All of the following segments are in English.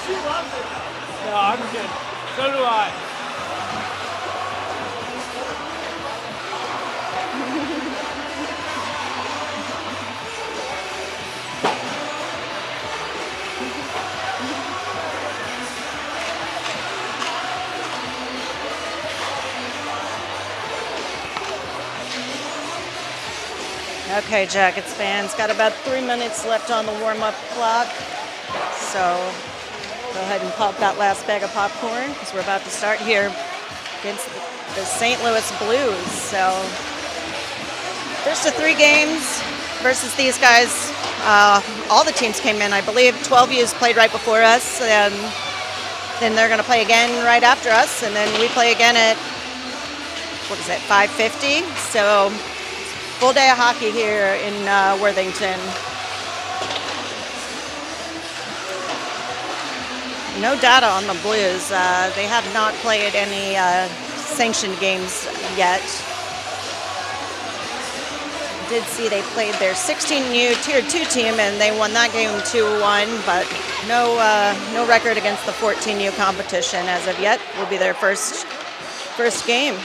No, I'm good. So do I. Okay, Jackets fans, got about 3 minutes left on the warm-up clock. So go ahead and pop that last bag of popcorn because we're about to start here against the St. Louis Blues. So first of 3 games versus these guys. All the teams came in, I believe. 12 U's played right before us, and then they're going to play again right after us, and then we play again at, 5:50? So full day of hockey here in Worthington. No data on the Blues. They have not played any sanctioned games yet. Did see they played their 16U Tier 2 team, and they won that game 2-1, but no record against the 14U competition as of yet. Will be their first game.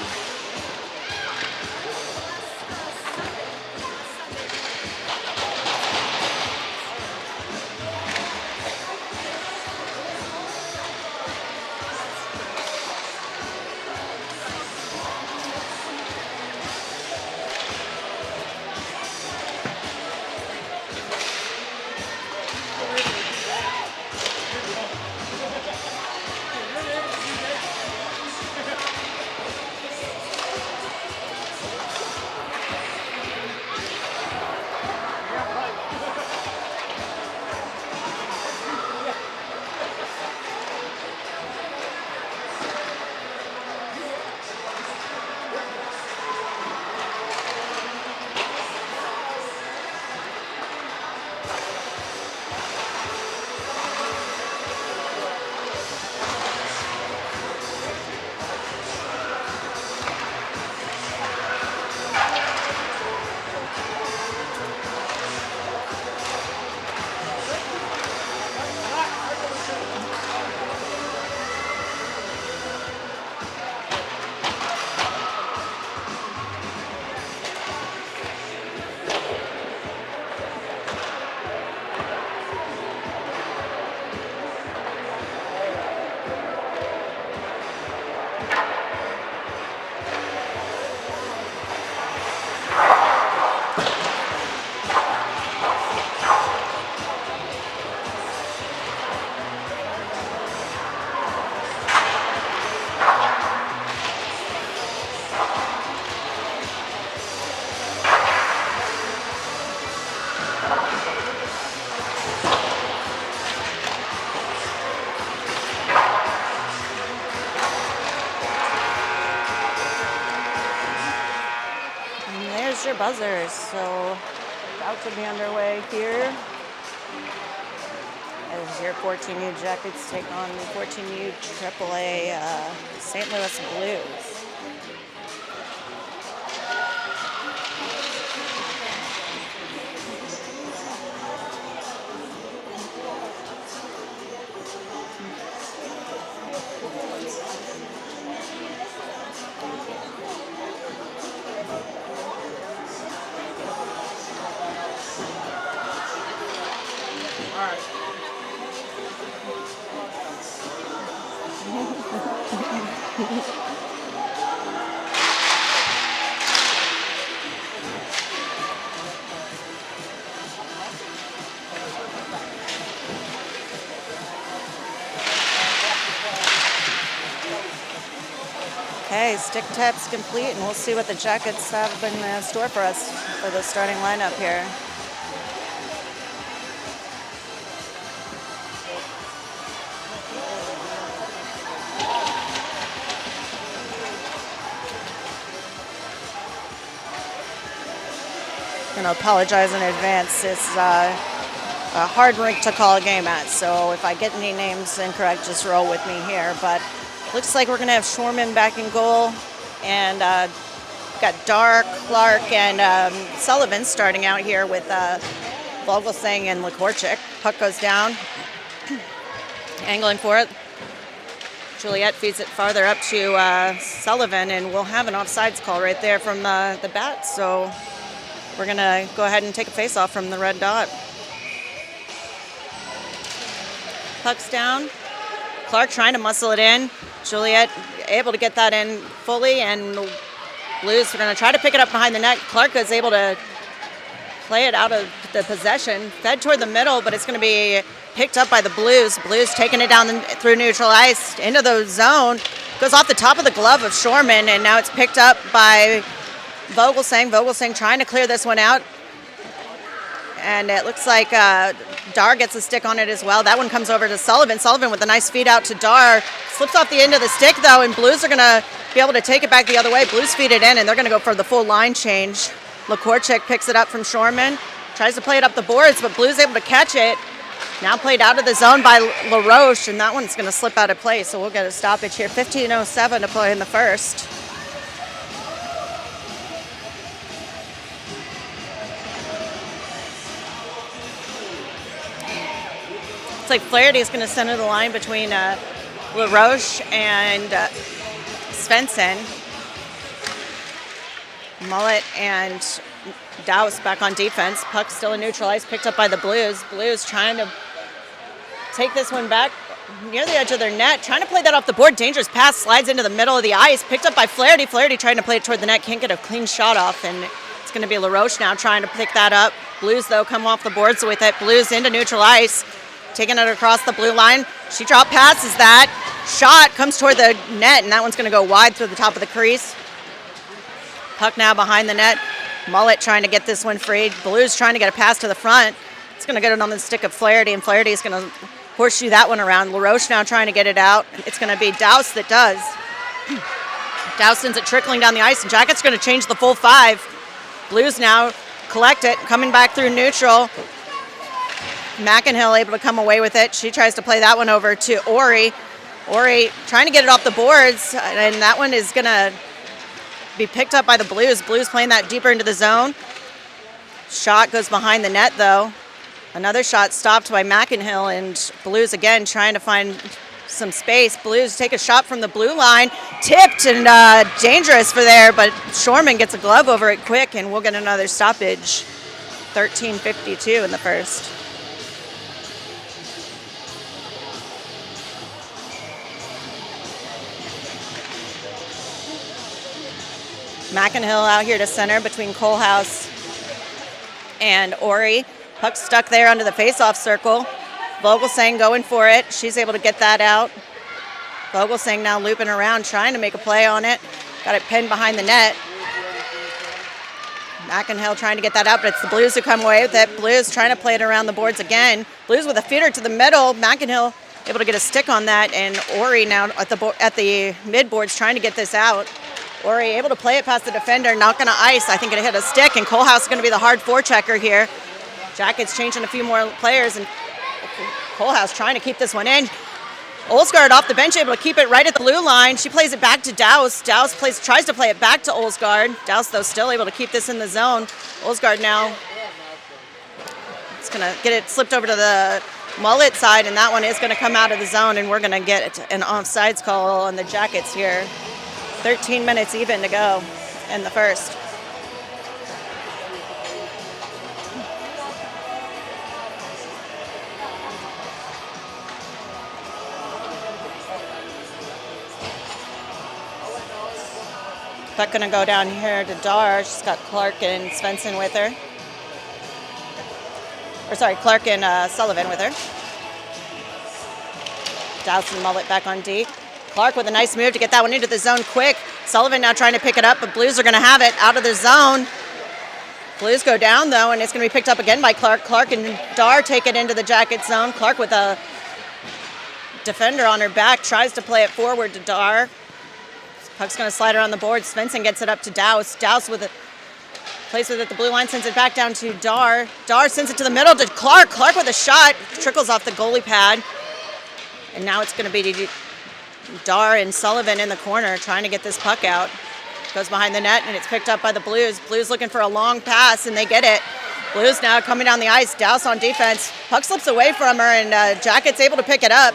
Your buzzers, so about to be underway here as your 14U Jackets take on the 14U AAA St. Louis Blues. Okay, stick taps complete, and we'll see what the Jackets have in store for us for the starting lineup here. I'm going to apologize in advance. It's a hard rink to call a game at, so if I get any names incorrect, just roll with me here. But looks like we're going to have Shorman back in goal, and got Dark, Clark, and Sullivan starting out here with Vogelsang and Lakorchik. Puck goes down. Angling for it. Juliet feeds it farther up to Sullivan, and we'll have an offsides call right there from the bat. So we're going to go ahead and take a face-off from the red dot. Puck's down. Clark trying to muscle it in. Juliet able to get that in fully, and Blues are going to try to pick it up behind the net. Clark is able to play it out of the possession. Fed toward the middle, but it's going to be picked up by the Blues. Blues taking it down through neutral ice into the zone. Goes off the top of the glove of Shorman, and now it's picked up by Vogelsang. Vogelsang trying to clear this one out. And it looks like Dar gets a stick on it as well. That one comes over to Sullivan. Sullivan with a nice feed out to Dar. Slips off the end of the stick, though, and Blues are going to be able to take it back the other way. Blues feed it in, and they're going to go for the full line change. Lakorchik picks it up from Shorman. Tries to play it up the boards, but Blues able to catch it. Now played out of the zone by LaRoche, and that one's going to slip out of play, so we'll get a stoppage here. 15:07 to play in the first. It's like Flaherty is going to center the line between LaRoche and Svensson. Mullet and Douse back on defense. Puck still in neutral ice, picked up by the Blues. Blues trying to take this one back near the edge of their net, trying to play that off the board. Dangerous pass, slides into the middle of the ice, picked up by Flaherty. Flaherty trying to play it toward the net, can't get a clean shot off, and it's going to be LaRoche now trying to pick that up. Blues, though, come off the boards with it. Blues into neutral ice, taking it across the blue line. She drop passes that. Shot comes toward the net, and that one's going to go wide through the top of the crease. Puck now behind the net. Mullet trying to get this one freed. Blues trying to get a pass to the front. It's going to get it on the stick of Flaherty, and Flaherty is going to horseshoe that one around. LaRoche now trying to get it out. It's going to be Douse that does. Douse sends it trickling down the ice, and Jacket's going to change the full five. Blues now collect it, coming back through neutral. McInhill able to come away with it. She tries to play that one over to Ori. Ori trying to get it off the boards, and that one is going to be picked up by the Blues. Blues playing that deeper into the zone. Shot goes behind the net, though. Another shot stopped by McInhill, and Blues again trying to find some space. Blues take a shot from the blue line. Tipped and dangerous for there, but Shorman gets a glove over it quick, and we'll get another stoppage. 13:52 in the first. McInhill out here to center between Colehouse and Ori. Puck stuck there under the face-off circle. Vogelsang going for it. She's able to get that out. Vogelsang now looping around, trying to make a play on it. Got it pinned behind the net. McInhill trying to get that out, but it's the Blues who come away with it. Blues trying to play it around the boards again. Blues with a feeder to the middle. McInhill able to get a stick on that, and Ori now at the mid-boards trying to get this out. Ori able to play it past the defender, not going to ice. I think it hit a stick, and Colehouse is going to be the hard forechecker here. Jackets changing a few more players, and Colehouse trying to keep this one in. Olsgaard off the bench, able to keep it right at the blue line. She plays it back to Douse. Douse tries to play it back to Olsgaard. Douse, though, still able to keep this in the zone. Olsgaard now it's going to get it slipped over to the Mullet side, and that one is going to come out of the zone, and we're going to get an offsides call on the Jackets here. 13 minutes even to go in the first. Puck gonna go down here to Dar. She's got Clark and Svensson with her. Or sorry, Clark and Sullivan with her. Douse and Mullet back on D. Clark with a nice move to get that one into the zone quick. Sullivan now trying to pick it up, but Blues are going to have it out of the zone. Blues go down, though, and it's going to be picked up again by Clark. Clark and Dar take it into the Jacket zone. Clark with a defender on her back, tries to play it forward to Dar. Puck's going to slide around the board. Svensson gets it up to Douse. Douse with it, plays with it at the blue line, sends it back down to Dar. Dar sends it to the middle to Clark. Clark with a shot, trickles off the goalie pad. And now it's going to be Dar and Sullivan in the corner trying to get this puck out. Goes behind the net, and it's picked up by the Blues. Blues looking for a long pass, and they get it. Blues now coming down the ice. Douse on defense. Puck slips away from her, and Jacket's able to pick it up.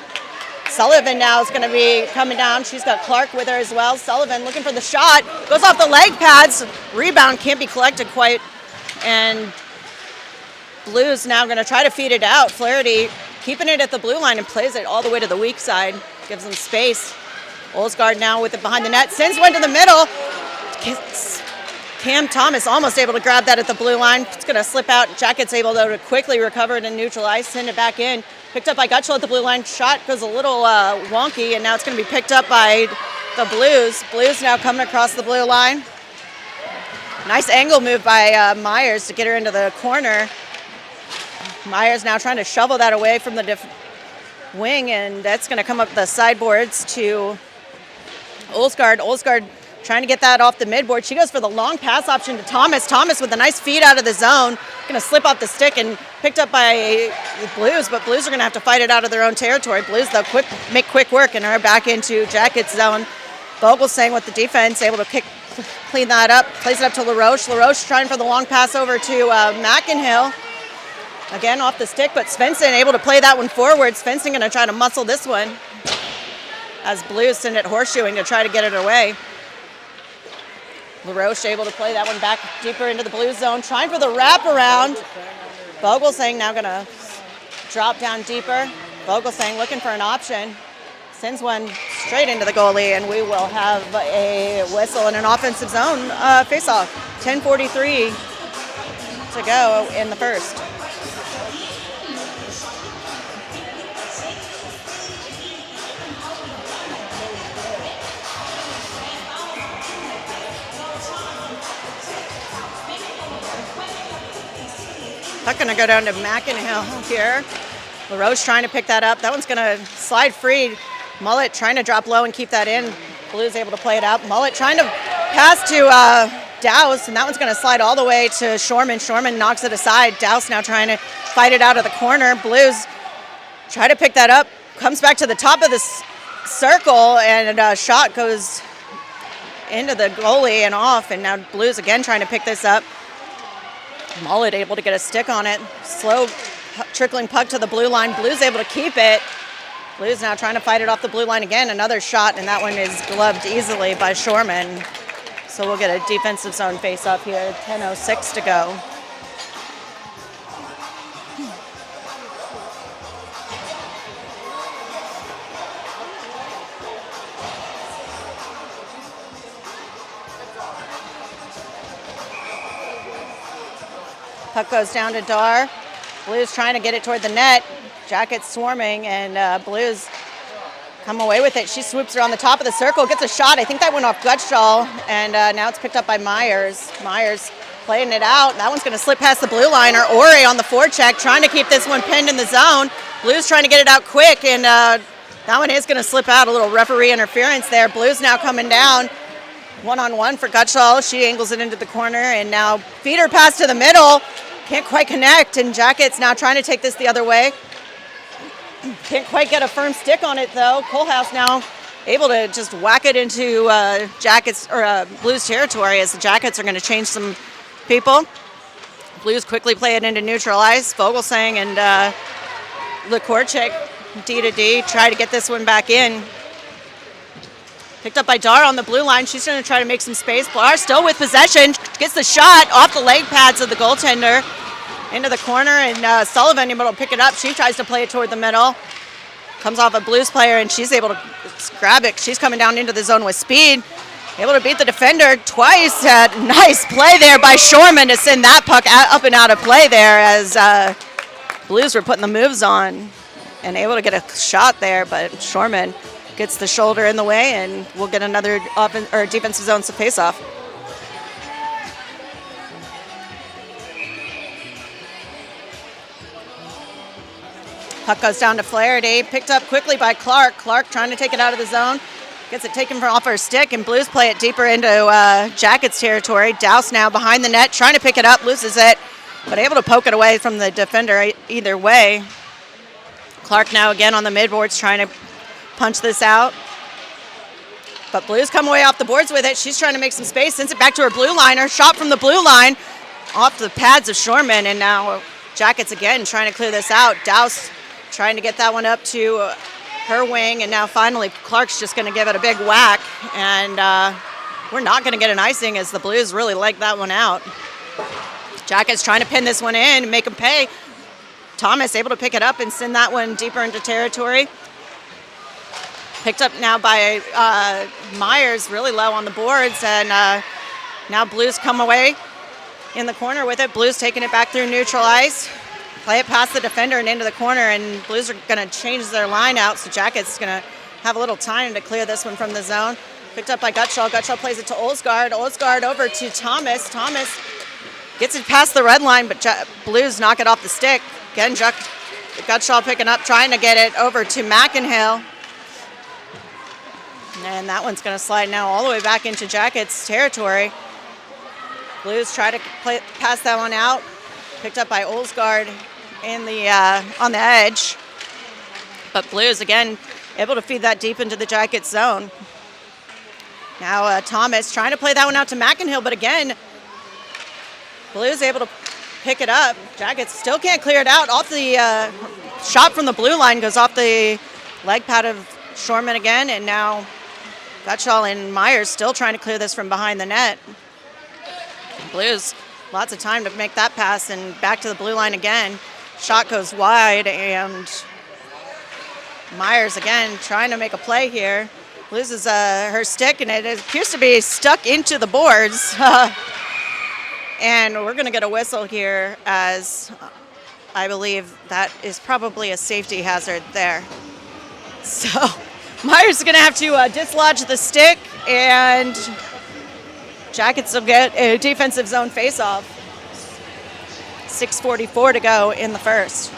Sullivan now is going to be coming down. She's got Clark with her as well. Sullivan looking for the shot. Goes off the leg pads. Rebound can't be collected quite. And Blues now going to try to feed it out. Flaherty keeping it at the blue line and plays it all the way to the weak side. Gives them space. Olsgaard now with it behind the net. Sends one to the middle. Cam Thomas almost able to grab that at the blue line. It's going to slip out. Jackets able to quickly recover it and neutralize. Send it back in. Picked up by Gutschall at the blue line. Shot goes a little wonky, and now it's going to be picked up by the Blues. Blues now coming across the blue line. Nice angle move by Myers to get her into the corner. Myers now trying to shovel that away from the wing, and that's going to come up the sideboards to Olsgaard. Olsgaard trying to get that off the midboard. She goes for the long pass option to Thomas. Thomas with a nice feed out of the zone. Going to slip off the stick and picked up by the Blues, but Blues are going to have to fight it out of their own territory. Blues, though, make quick work and are back into Jackets zone. Vogelsang with the defense, able to clean that up. Plays it up to LaRoche. LaRoche trying for the long pass over to McInhill. Again, off the stick, but Svensson able to play that one forward. Svensson going to try to muscle this one as Blues send it horseshoeing to try to get it away. LaRoche able to play that one back deeper into the Blues zone, trying for the wraparound. Vogelsang now going to drop down deeper. Vogelsang looking for an option. Sends one straight into the goalie, and we will have a whistle in an offensive zone face-off. 10:43 to go in the first. Puck going to go down to McInhill here. LaRoche trying to pick that up. That one's going to slide free. Mullet trying to drop low and keep that in. Blues able to play it out. Mullet trying to pass to Dowse, and that one's going to slide all the way to Shorman. Shorman knocks it aside. Dowse now trying to fight it out of the corner. Blues try to pick that up. Comes back to the top of the circle, and a shot goes into the goalie and off, and now Blues again trying to pick this up. Mullet able to get a stick on it. Slow trickling puck to the blue line. Blues able to keep it. Blues now trying to fight it off the blue line again. Another shot, and that one is gloved easily by Shorman. So we'll get a defensive zone face-off here. 10:06 to go. Puck goes down to Dar. Blues trying to get it toward the net. Jackets swarming, and Blues come away with it. She swoops around the top of the circle, gets a shot. I think that went off Gutschall, and now it's picked up by Myers. Myers playing it out. That one's going to slip past the blue liner. Ore on the forecheck, trying to keep this one pinned in the zone. Blues trying to get it out quick, and that one is going to slip out. A little referee interference there. Blues now coming down. One-on-one for Gutschall. She angles it into the corner, and now feeder pass to the middle. Can't quite connect, and Jackets now trying to take this the other way. Can't quite get a firm stick on it, though. Kohlhaas now able to just whack it into Jackets or Blues territory, as the Jackets are going to change some people. Blues quickly play it into neutralize. Vogelsang and Lekorchik, D to D, try to get this one back in. Picked up by Dar on the blue line. She's going to try to make some space. Blar still with possession. Gets the shot off the leg pads of the goaltender into the corner, and Sullivan able to pick it up. She tries to play it toward the middle. Comes off a Blues player, and she's able to grab it. She's coming down into the zone with speed. Able to beat the defender twice. Nice play there by Shorman to send that puck up and out of play there, as Blues were putting the moves on and able to get a shot there, but Shorman gets the shoulder in the way, and we'll get another defensive zone face-off. Puck goes down to Flaherty, picked up quickly by Clark. Clark trying to take it out of the zone. Gets it taken from off her stick, and Blues play it deeper into Jackets territory. Dowse now behind the net, trying to pick it up, loses it, but able to poke it away from the defender either way. Clark now again on the midboards, trying to punch this out. But Blues come away off the boards with it. She's trying to make some space, sends it back to her blue liner. Shot from the blue line off the pads of Shorman, and now Jackets again trying to clear this out. Dowse trying to get that one up to her wing, and now finally Clark's just going to give it a big whack, and we're not going to get an icing as the Blues really like that one out. Jackets trying to pin this one in and make them pay. Thomas able to pick it up and send that one deeper into territory. Picked up now by Myers, really low on the boards, and now Blues come away in the corner with it. Blues taking it back through neutral ice. Play it past the defender and into the corner, and Blues are going to change their line out, so Jackets going to have a little time to clear this one from the zone. Picked up by Gutschall. Gutschall plays it to Olsgaard. Olsgaard over to Thomas. Thomas gets it past the red line, but Blues knock it off the stick. Again, Gutschall picking up, trying to get it over to McInhill. And that one's going to slide now all the way back into Jackets territory. Blues try to pass that one out. Picked up by Olsgaard in the on the edge. But Blues, again, able to feed that deep into the Jackets zone. Now Thomas trying to play that one out to McInhill, but again, Blues able to pick it up. Jackets still can't clear it out. Off the shot from the blue line goes off the leg pad of Shorman again, and now Gutschall and Myers still trying to clear this from behind the net. Blues, lots of time to make that pass, and back to the blue line again. Shot goes wide, and Myers again trying to make a play here. Loses her stick, and it appears to be stuck into the boards. And we're going to get a whistle here, as I believe that is probably a safety hazard there. So Myers is going to have to dislodge the stick, and Jackets will get a defensive zone face-off. 6:44 to go in the first.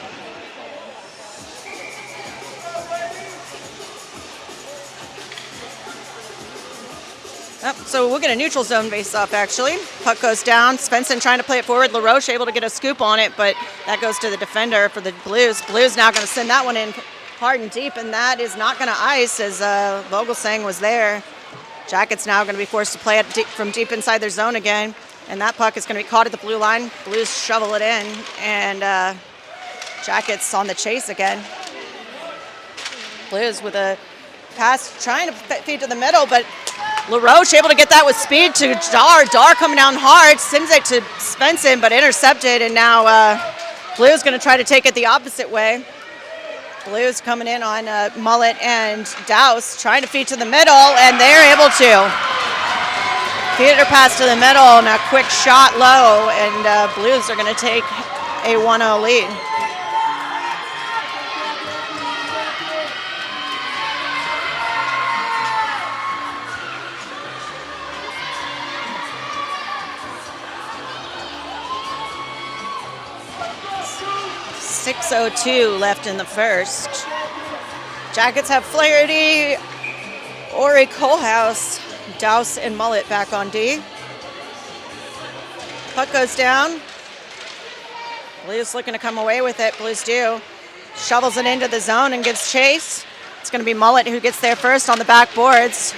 So we'll get a neutral zone face-off, actually. Puck goes down. Svensson trying to play it forward. LaRoche able to get a scoop on it, but that goes to the defender for the Blues. Blues now going to send that one in hard and deep, and that is not going to ice, as Vogelsang was there. Jackets now going to be forced to play it from deep inside their zone again, and that puck is going to be caught at the blue line. Blues shovel it in, and Jackets on the chase again. Blues with a pass trying to feed to the middle, but LaRoche able to get that with speed to Dar. Dar coming down hard, sends it to Svensson, but intercepted, and now Blues going to try to take it the opposite way. Blues coming in on Mullet and Douse, trying to feed to the middle, and they're able to. Feeder pass to the middle, and a quick shot low, and Blues are going to take a 1-0 lead. .6:02 left in the first. Jackets have Flaherty, Ori Kohlhaas, Douse, and Mullet back on D. Puck goes down. Blues looking to come away with it. Blues do. Shovels it into the zone and gives chase. It's going to be Mullet who gets there first on the back boards.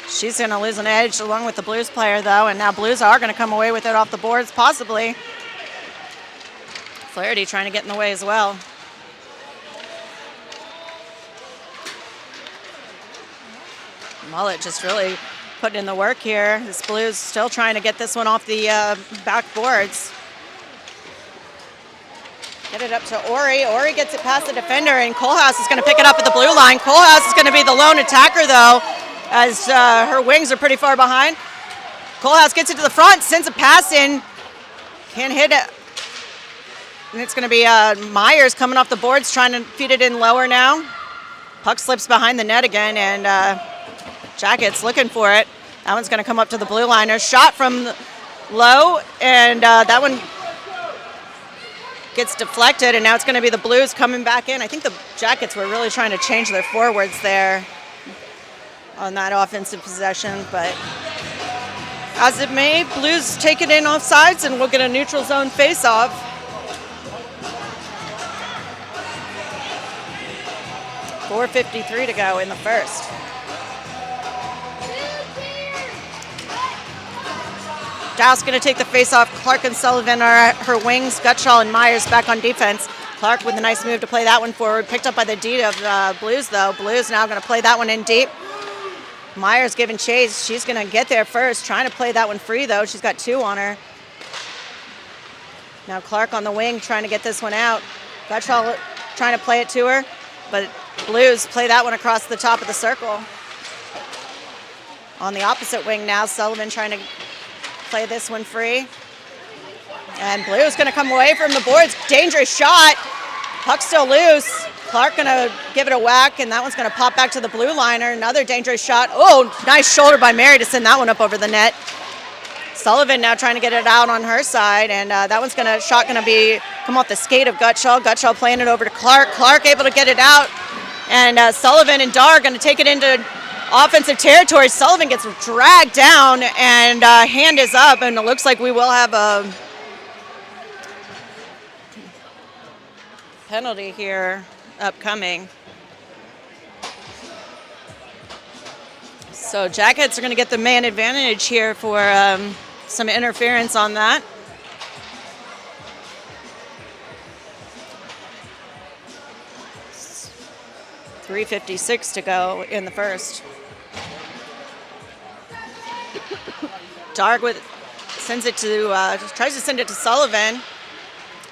She's going to lose an edge along with the Blues player, though, and now Blues are going to come away with it off the boards, possibly. Flaherty trying to get in the way as well. Mullet just really putting in the work here. This Blues still trying to get this one off the back boards. Get it up to Ori. Ori gets it past the defender, and Kohlhaas is going to pick it up at the blue line. Kohlhaas is going to be the lone attacker, though, as her wings are pretty far behind. Kohlhaas gets it to the front, sends a pass in. Can't hit it. And it's going to be Myers coming off the boards, trying to feed it in lower now. Puck slips behind the net again, and Jackets looking for it. That one's going to come up to the blue line. There's shot from low, and that one gets deflected, and now it's going to be the Blues coming back in. I think the Jackets were really trying to change their forwards there on that offensive possession, but as it may, Blues take it in off sides, and we'll get a neutral zone face-off. 4:53 to go in the first. Douse going to take the face-off. Clark and Sullivan are at her wings. Gutschall and Myers back on defense. Clark with a nice move to play that one forward. Picked up by the D of Blues, though. Blues now going to play that one in deep. Myers giving chase. She's going to get there first. Trying to play that one free, though. She's got 2 on her. Now Clark on the wing trying to get this one out. Gutschall trying to play it to her, but Blues play that one across the top of the circle. On the opposite wing now, Sullivan trying to play this one free. And Blues going to come away from the boards. Dangerous shot. Puck still loose. Clark going to give it a whack, and that one's going to pop back to the blue liner. Another dangerous shot. Oh, nice shoulder by Mary to send that one up over the net. Sullivan now trying to get it out on her side, and that one's going to come off the skate of Gutschall. Gutschall playing it over to Clark. Clark able to get it out, and Sullivan and Dar going to take it into offensive territory. Sullivan gets dragged down, and hand is up, and it looks like we will have a penalty here upcoming. So Jackets are going to get the man advantage here for some interference on that. .356 to go in the first. Darg sends it to, tries to send it to Sullivan.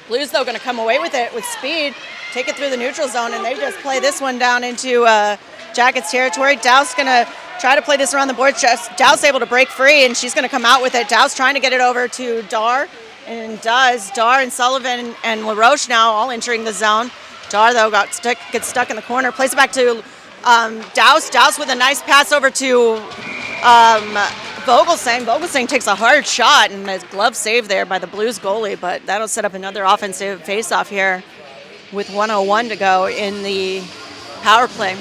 Blues, though, going to come away with it with speed, take it through the neutral zone, and they just play this one down into Jackets territory. Dow's going to try to play this around the board. Dow's able to break free, and she's going to come out with it. Dow's trying to get it over to Dar, and does. Dar and Sullivan and LaRoche now all entering the zone. Dar, though, gets stuck in the corner. Plays it back to Douse. Douse with a nice pass over to Vogelsang. Vogelsang takes a hard shot, and a glove save there by the Blues goalie, but that'll set up another offensive faceoff here with 1:01 to go in the power play.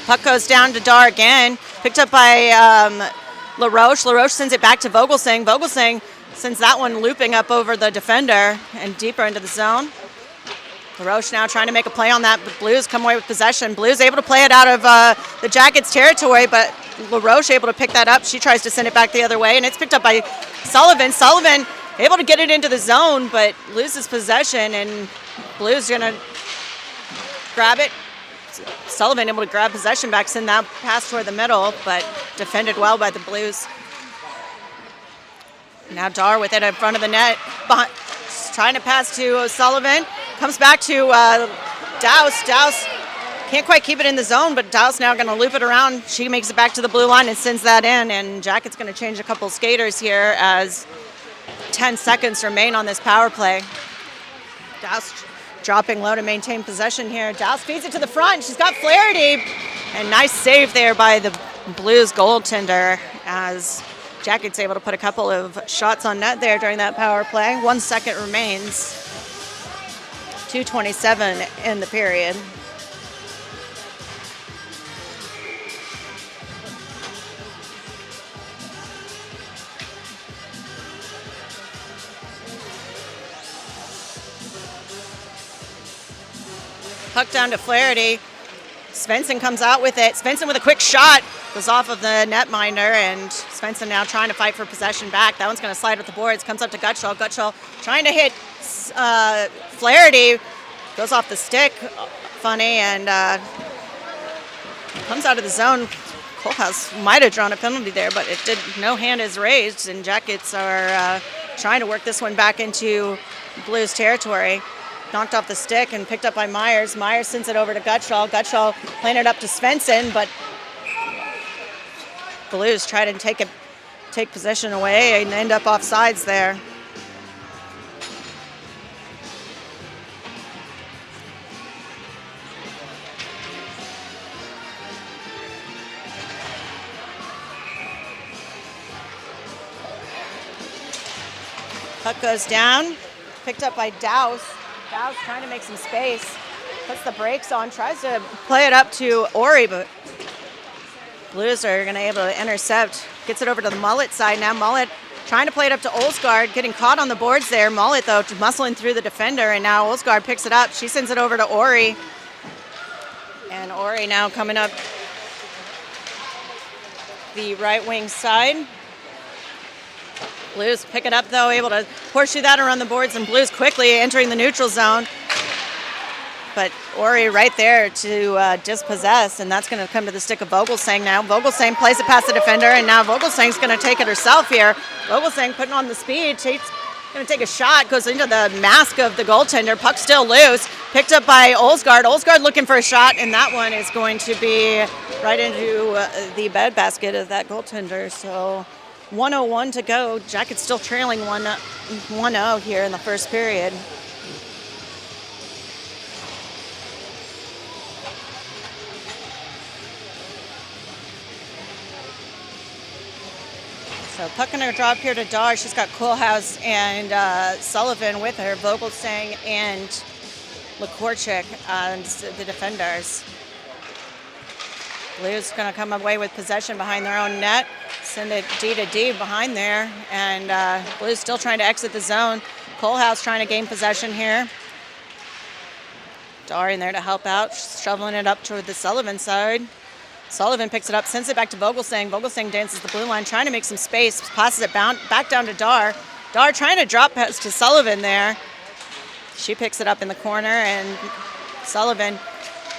Puck goes down to Dar again. Picked up by LaRoche. LaRoche sends it back to Vogelsang. Vogelsang sends that one looping up over the defender and deeper into the zone. LaRoche now trying to make a play on that, but Blues come away with possession. Blues able to play it out of the Jackets' territory, but LaRoche able to pick that up. She tries to send it back the other way, and it's picked up by Sullivan. Sullivan able to get it into the zone, but loses possession, and Blues going to grab it. Sullivan able to grab possession back, send that pass toward the middle, but defended well by the Blues. Now Dar with it in front of the net, trying to pass to Sullivan. Comes back to Douse. Douse can't quite keep it in the zone, but Douse now going to loop it around. She makes it back to the blue line and sends that in, and Jacket's going to change a couple skaters here as 10 seconds remain on this power play. Douse dropping low to maintain possession here. Douse feeds it to the front. She's got Flaherty. And nice save there by the Blues goaltender as Jacket's able to put a couple of shots on net there during that power play. 1 second remains. 2:27 in the period. Puck down to Flaherty. Svensson comes out with it. Svensson with a quick shot. Goes off of the netminder, and Svensson now trying to fight for possession back. That one's going to slide with the boards. Comes up to Gutschall. Gutschall trying to hit Flaherty. Goes off the stick. Funny, and comes out of the zone. Kohlhaas might have drawn a penalty there, but it did. No hand is raised, and Jackets are trying to work this one back into Blues territory. Knocked off the stick and picked up by Myers. Myers sends it over to Gutschall. Gutschall playing it up to Svensson, but Blues try to take possession away and end up offsides there. Puck goes down, picked up by Douse. Douse trying to make some space, puts the brakes on, tries to play it up to Ori, but Blues are going to be able to intercept. Gets it over to the Mullet side now. Mullet trying to play it up to Olsgaard, getting caught on the boards there. Mullet, though, muscling through the defender, and now Olsgaard picks it up. She sends it over to Ori, and Ori now coming up the right wing side. Blues pick it up, though, able to horseshoe that around the boards, and Blues quickly entering the neutral zone. But Ori right there to dispossess, and that's going to come to the stick of Vogelsang now. Vogelsang plays it past the defender, and now Vogelsang's going to take it herself here. Vogelsang putting on the speed. She's going to take a shot, goes into the mask of the goaltender. Puck still loose. Picked up by Olsgaard. Olsgaard looking for a shot, and that one is going to be right into the bed basket of that goaltender. So 1:01 to go. Jackets still trailing 1-0 here in the first period. So puck going to drop here to Dar. She's got Kohlhaas and Sullivan with her. Vogelsang and Lekorchik and the defenders. Blues going to come away with possession behind their own net. Send it D to D behind there. And Blues still trying to exit the zone. Kohlhaas trying to gain possession here. Dar in there to help out, shoveling it up toward the Sullivan side. Sullivan picks it up, sends it back to Vogelsang. Vogelsang dances the blue line, trying to make some space, passes it back down to Dar. Dar trying to drop pass to Sullivan there. She picks it up in the corner, and Sullivan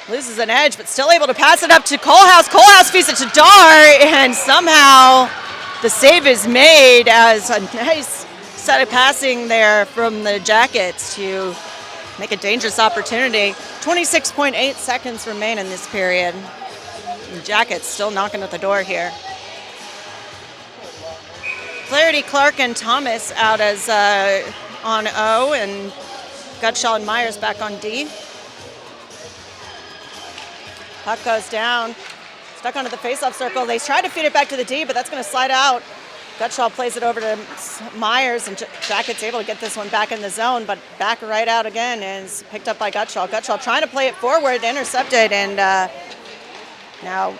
loses an edge, but still able to pass it up to Kohlhaas. Kohlhaas feeds it to Dar, and somehow the save is made as a nice set of passing there from the Jackets to make a dangerous opportunity. 26.8 seconds remain in this period. Jackets still knocking at the door here. Flaherty, Clark, and Thomas out as on O, and Gutshaw and Myers back on D. Puck goes down, stuck onto the faceoff circle. They try to feed it back to the D, but that's going to slide out. Gutshaw plays it over to Myers, and Jackets able to get this one back in the zone, but back right out again is picked up by Gutshaw. Gutshaw trying to play it forward, intercepted, and now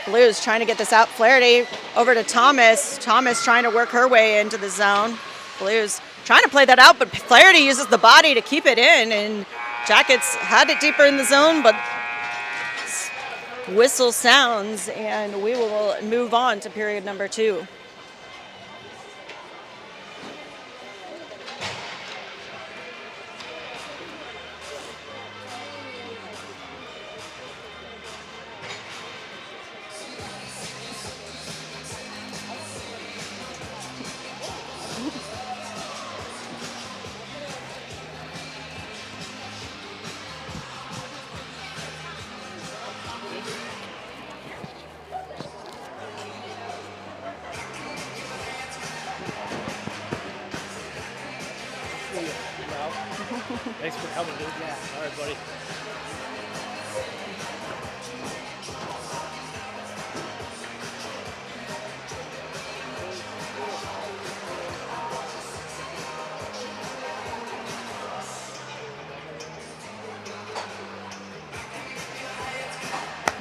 Blues trying to get this out. Flaherty over to Thomas. Thomas trying to work her way into the zone. Blues trying to play that out, but Flaherty uses the body to keep it in, and Jackets had it deeper in the zone, but whistle sounds, and we will move on to period number 2. Thanks for coming, dude. Yeah. All right, buddy.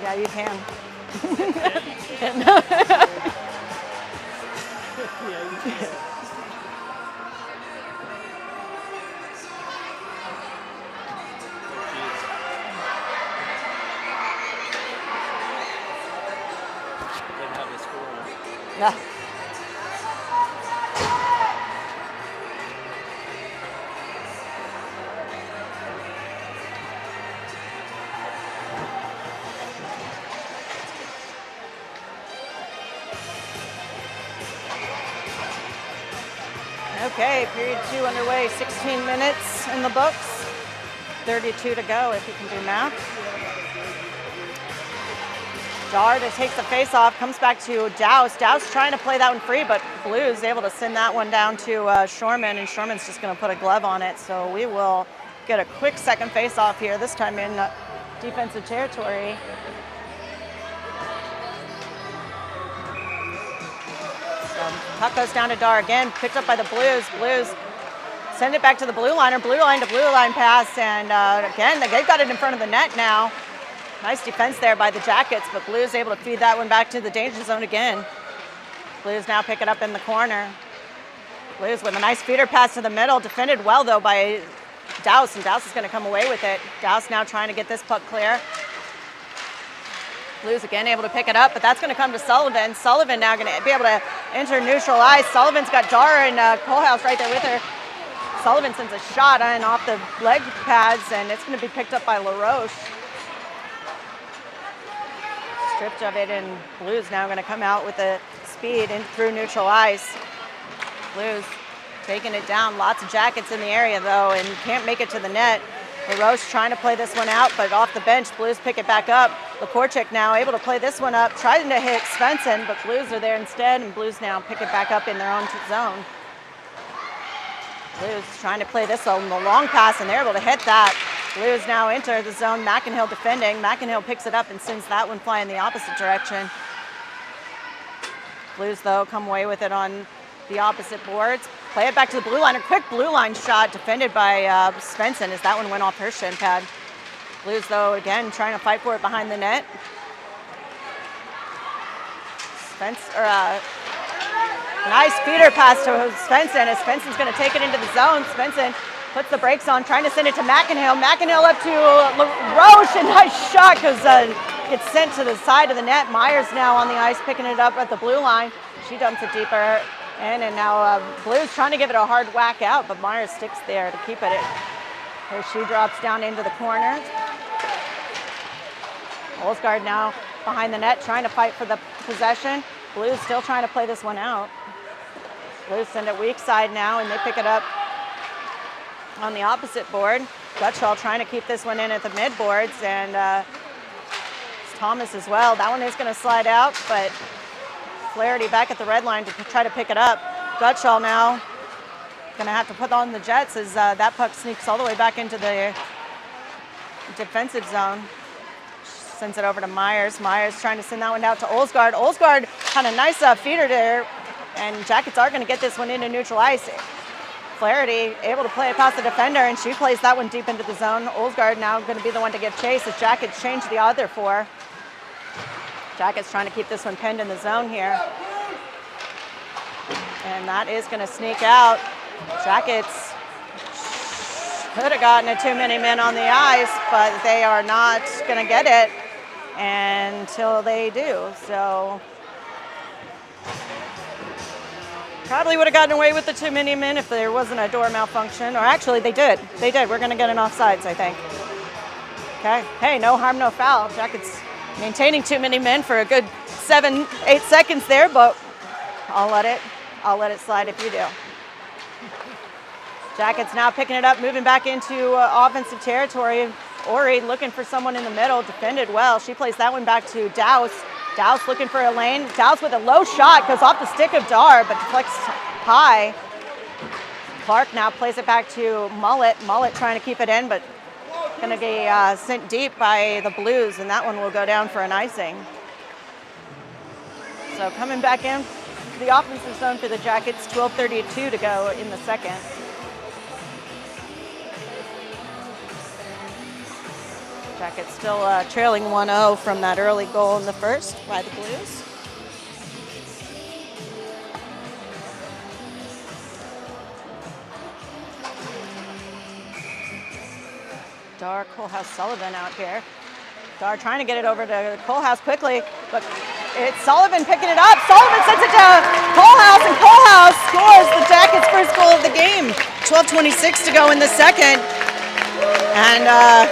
Yeah, you can. Yeah, you can. Yeah. Okay, period 2 underway, 16 minutes in the books, 32 to go if you can do math. Dar takes the face off, comes back to Douse. Douse trying to play that one free, but Blues able to send that one down to Shorman, and Shorman's just going to put a glove on it. So we will get a quick second face off here, this time in defensive territory. So puck goes down to Dar again, picked up by the Blues. Blues send it back to the blue liner, blue line to blue line pass, and again, they've got it in front of the net now. Nice defense there by the Jackets, but Blues able to feed that one back to the danger zone again. Blues now pick it up in the corner. Blues with a nice feeder pass to the middle, defended well though by Douse, and Douse is going to come away with it. Douse now trying to get this puck clear. Blues again able to pick it up, but that's going to come to Sullivan. Sullivan now going to be able to enter neutral ice. Sullivan's got Dara and Kohlhaas right there with her. Sullivan sends a shot on off the leg pads, and it's going to be picked up by LaRoche. Stripped of it, and Blues now going to come out with the speed in through neutral ice. Blues taking it down. Lots of Jackets in the area, though, and can't make it to the net. LaRoche trying to play this one out, but off the bench, Blues pick it back up. Lakorchik now able to play this one up, trying to hit Svensson, but Blues are there instead, and Blues now pick it back up in their own zone. Blues trying to play this on the long pass, and they're able to hit that. Blues now enter the zone. McInhill defending. McInhill picks it up and sends that one flying the opposite direction. Blues, though, come away with it on the opposite boards. Play it back to the blue line. A quick blue line shot defended by Svensson as that one went off her shin pad. Blues, though, again, trying to fight for it behind the net. Nice feeder pass to Svensson as Svensson's going to take it into the zone. Svensson puts the brakes on, trying to send it to McInhill. McInhill up to LaRoche, and nice shot because it's sent to the side of the net. Myers now on the ice picking it up at the blue line. She dumps it deeper in, and now Blues trying to give it a hard whack out, but Myers sticks there to keep it. Here she drops down into the corner. Olsgaard now behind the net trying to fight for the possession. Blues still trying to play this one out. Blues send it weak side now, and they pick it up on the opposite board. Gutschall trying to keep this one in at the mid boards, and Thomas as well. That one is going to slide out, but Flaherty back at the red line to try to pick it up. Gutschall now going to have to put on the Jets as that puck sneaks all the way back into the defensive zone. Sends it over to Myers. Myers trying to send that one out to Olsgaard. Olsgaard had a nice feeder there, and Jackets are going to get this one into neutral ice. Flaherty able to play it past the defender, and she plays that one deep into the zone. Olsgaard now going to be the one to give chase as Jackets change the other four. Jackets trying to keep this one pinned in the zone here. And that is going to sneak out. Jackets could have gotten a too many men on the ice, but they are not going to get it until they do. So probably would have gotten away with the too many men if there wasn't a door malfunction. Or actually, they did. They did. We're going to get an offsides, I think. Okay. Hey, no harm, no foul. Jackets maintaining too many men for a good 7-8 seconds there, but I'll let it slide if you do. Jackets now picking it up, moving back into offensive territory. Ori looking for someone in the middle, defended well. She plays that one back to Douse. Douse looking for a lane. Douse with a low shot, goes off the stick of Dar, but deflects high. Clark now plays it back to Mullet. Mullet trying to keep it in, but going to get sent deep by the Blues, and that one will go down for an icing. So coming back in the offensive zone for the Jackets, 12:32 to go in the second. Jackets still trailing 1-0 from that early goal in the first by the Blues. Dar, Kohlhaas, Sullivan out here. Dar trying to get it over to Kohlhaas quickly, but it's Sullivan picking it up. Sullivan sends it to Kohlhaas, and Kohlhaas scores the Jackets' first goal of the game. 12:26 to go in the second. And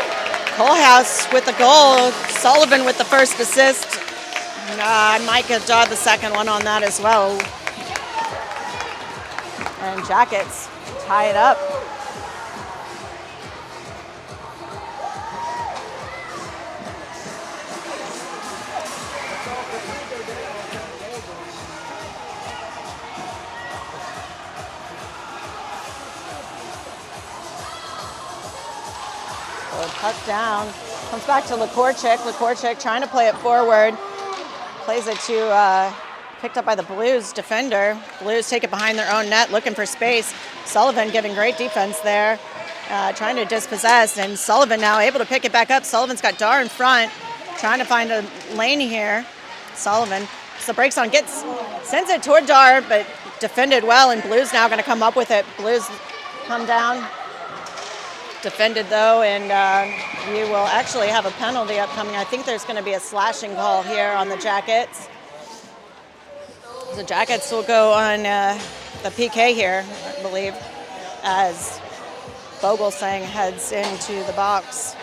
Kohlhaas with the goal, Sullivan with the first assist. Micah Dodd the second one on that as well. And Jackets tie it up. Puck down, comes back to Lakorchik. Lakorchik trying to play it forward, plays it to, picked up by the Blues defender. Blues take it behind their own net, looking for space. Sullivan giving great defense there, trying to dispossess, and Sullivan now able to pick it back up. Sullivan's got Dar in front, trying to find a lane here. Sullivan, so breaks on, sends it toward Dar, but defended well, and Blues now going to come up with it. Blues come down. Defended though, and we will actually have a penalty upcoming. I think there's going to be a slashing call here on the Jackets. The Jackets will go on the PK here, I believe, as Vogelsang heads into the box.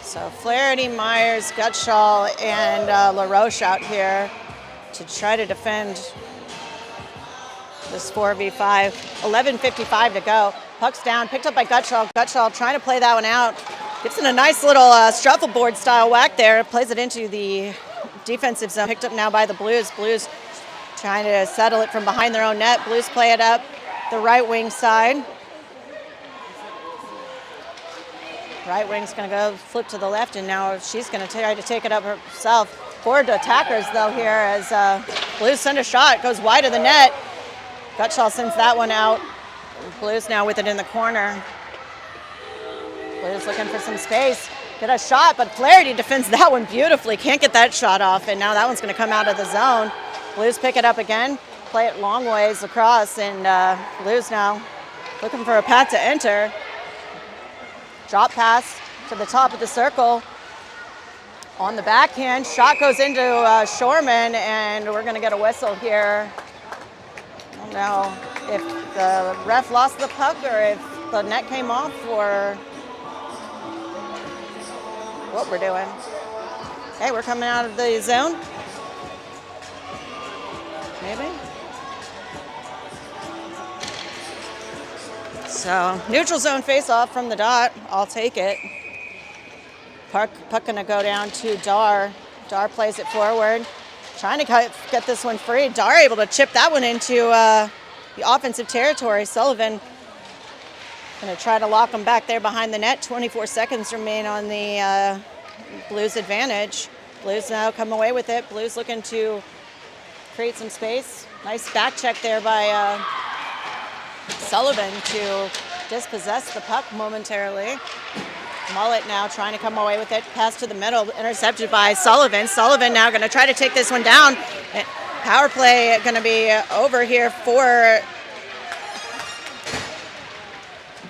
So Flaherty, Myers, Gutschall, and LaRoche out here to try to defend this 4v5. 11:55 to go. Puck's down, picked up by Gutschall. Gutschall trying to play that one out. Gets in a nice little shuffleboard style whack there. Plays it into the defensive zone. Picked up now by the Blues. Blues trying to settle it from behind their own net. Blues play it up the right wing side. Right wing's going to go flip to the left, and now she's going to try to take it up herself. Forward to attackers, though, here as Blues send a shot. Goes wide of the net. Gutschall sends that one out. Blues now with it in the corner. Blues looking for some space. Get a shot, but Flaherty defends that one beautifully. Can't get that shot off, and now that one's going to come out of the zone. Blues pick it up again. Play it long ways across, and Blues now looking for a path to enter. Drop pass to the top of the circle. On the backhand, shot goes into Shorman, and we're going to get a whistle here. I don't know if the ref lost the puck or if the net came off or what we're doing. Hey, we're coming out of the zone. Maybe. So, neutral zone face-off from the dot. I'll take it. Puck gonna go down to Dar. Dar plays it forward. Trying to get this one free. Dar able to chip that one into the offensive territory. Sullivan gonna try to lock him back there behind the net. 24 seconds remain on the Blues advantage. Blues now come away with it. Blues looking to create some space. Nice back check there by Sullivan to dispossess the puck momentarily. Mullet now trying to come away with it. Pass to the middle, intercepted by Sullivan. Sullivan now going to try to take this one down. Power play going to be over here for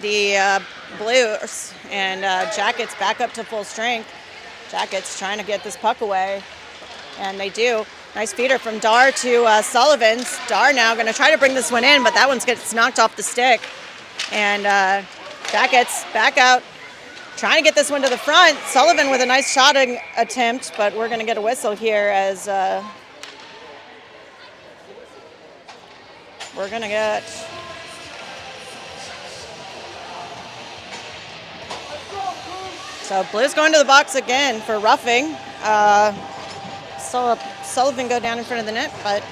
the Blues. And Jackets back up to full strength. Jackets trying to get this puck away. And they do. Nice feeder from Dar to Sullivan. Dar now going to try to bring this one in, but that one gets knocked off the stick. And Jackets back out, trying to get this one to the front. Sullivan with a nice shotting attempt, but we're going to get a whistle here as we're going to get... So Blues going to the box again for roughing. Sullivan go down in front of the net, but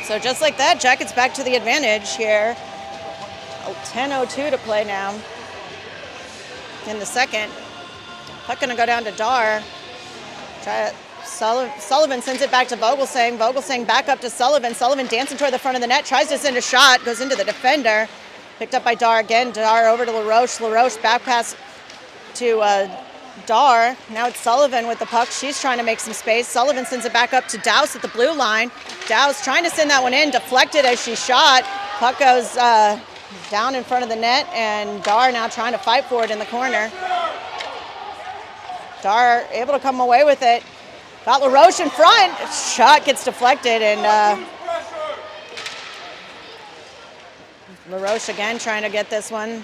so just like that, Jackets back to the advantage here. 10:02 to play now in the second. Puck gonna go down to Dar. Sullivan sends it back to Vogelsang. Vogelsang back up to Sullivan. Sullivan dancing toward the front of the net, tries to send a shot, goes into the defender. Picked up by Dar again. Dar over to LaRoche. LaRoche back pass to Dar. Now it's Sullivan with the puck. She's trying to make some space. Sullivan sends it back up to Douse at the blue line. Douse trying to send that one in, deflected as she shot. Puck goes down in front of the net, and Dar now trying to fight for it in the corner. Dar able to come away with it. Got LaRoche in front. Shot gets deflected, and LaRoche again trying to get this one.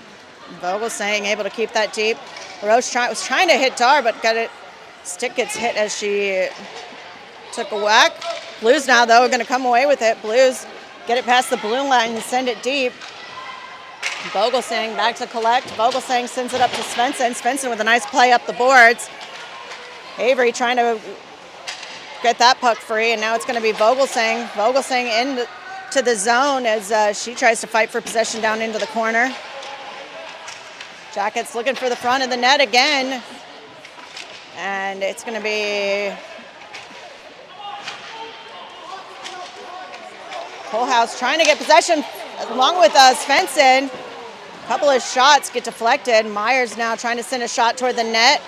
Vogelsang able to keep that deep. LaRoche was trying to hit Dar, but got it. Stick gets hit as she took a whack. Blues now, though, are going to come away with it. Blues get it past the blue line and send it deep. Vogelsang back to collect. Vogelsang sends it up to Svensson. Svensson with a nice play up the boards. Avery trying to get that puck free, and now it's going to be Vogelsang. Vogelsang into the zone as she tries to fight for possession down into the corner. Jackets looking for the front of the net again. And it's going to be Kohlhaas trying to get possession along with Svensson. Couple of shots get deflected. Myers now trying to send a shot toward the net.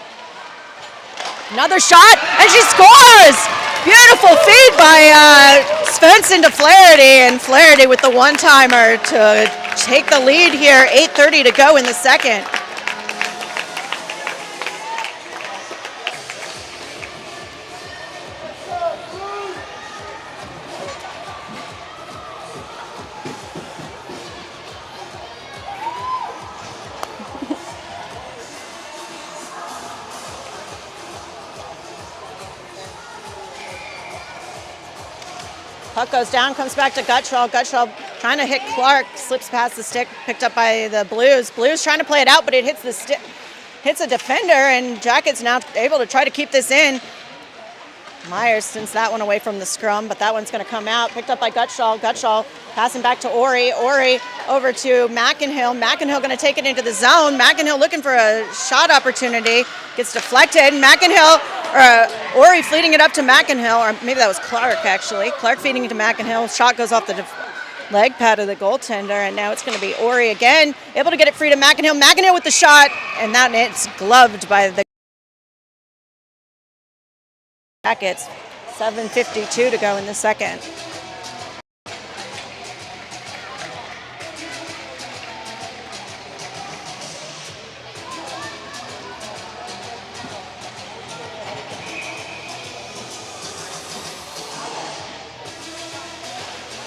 Another shot, and she scores! Beautiful feed by Svensson to Flaherty, and Flaherty with the one-timer to take the lead here. 8:30 to go in the second. Puck goes down, comes back to Gutschall. Gutschall trying to hit Clark, slips past the stick, picked up by the Blues. Blues trying to play it out, but it hits the stick, hits a defender, and Jackets now able to try to keep this in. Myers sends that one away from the scrum, but that one's going to come out. Picked up by Gutschall. Gutschall passing back to Ori. Ori over to McInhill. McInhill going to take it into the zone. McInhill looking for a shot opportunity. Gets deflected. McInhill, Ori feeding it up to McInhill, or maybe that was Clark actually. Clark feeding it to McInhill. Shot goes off the leg pad of the goaltender, and now it's going to be Ori again. Able to get it free to McInhill. McInhill with the shot, and that it's gloved by the Jackets. 7:52 to go in the second.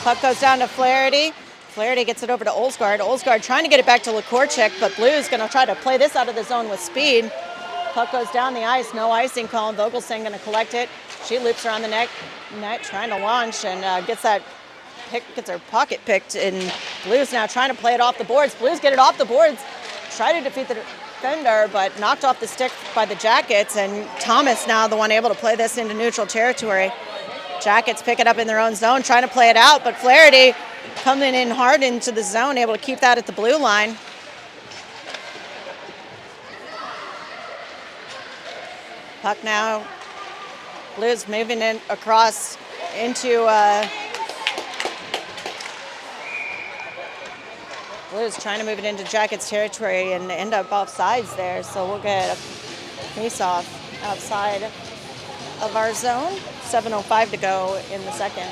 Puck goes down to Flaherty. Flaherty gets it over to Olsgaard. Olsgaard trying to get it back to Lakorchik, but Blues going to try to play this out of the zone with speed. Puck goes down the ice, no icing call. Vogelsang going to collect it. She loops around the net trying to launch, and gets her pocket picked. And Blues now trying to play it off the boards. Blues get it off the boards, try to defeat the defender, but knocked off the stick by the Jackets. And Thomas now the one able to play this into neutral territory. Jackets pick it up in their own zone, trying to play it out, but Flaherty coming in hard into the zone, able to keep that at the blue line. Puck now, Blues moving in across into Blues trying to move it into Jackets territory and end up off sides there, so we'll get a face-off outside of our zone. 7:05 to go in the second.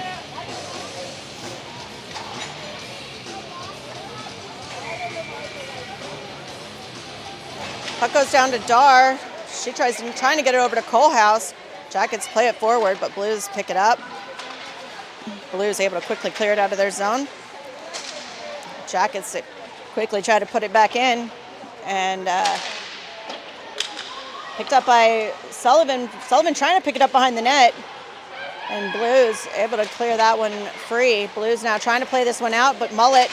Puck goes down to Dar. She trying to get it over to Kohlhaus. Jackets play it forward, but Blues pick it up. Blues able to quickly clear it out of their zone. Jackets quickly try to put it back in, and picked up by Sullivan. Sullivan trying to pick it up behind the net, and Blues able to clear that one free. Blues now trying to play this one out, but Mullet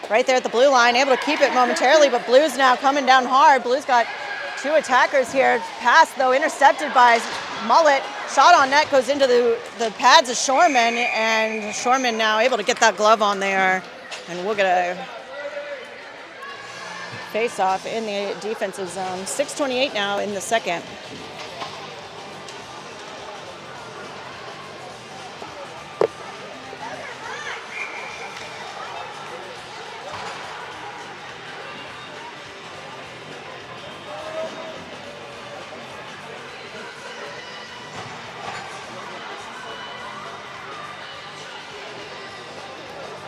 right there at the blue line, able to keep it momentarily, but Blues now coming down hard. Blues got two attackers here. Pass, though, intercepted by Mullet. Shot on net goes into the pads of Shorman, and Shorman now able to get that glove on there, and we'll get a face-off in the defensive zone. 6:28 now in the second.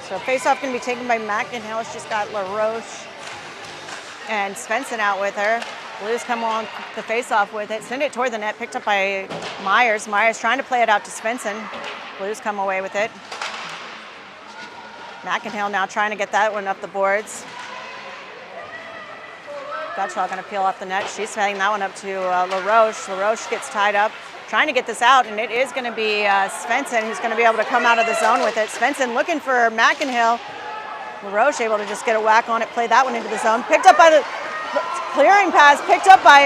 So face-off going to be taken by McInhill. She's got LaRoche and Svensson out with her. Blues come on the face-off with it. Send it toward the net, picked up by Myers. Myers trying to play it out to Svensson. Blues come away with it. McInhill now trying to get that one up the boards. Gutschall going to peel off the net. She's sending that one up to LaRoche. LaRoche gets tied up, trying to get this out, and it is going to be Svensson who's going to be able to come out of the zone with it. Svensson looking for McInhill. LaRoche able to just get a whack on it, play that one into the zone. Picked up by the clearing pass, picked up by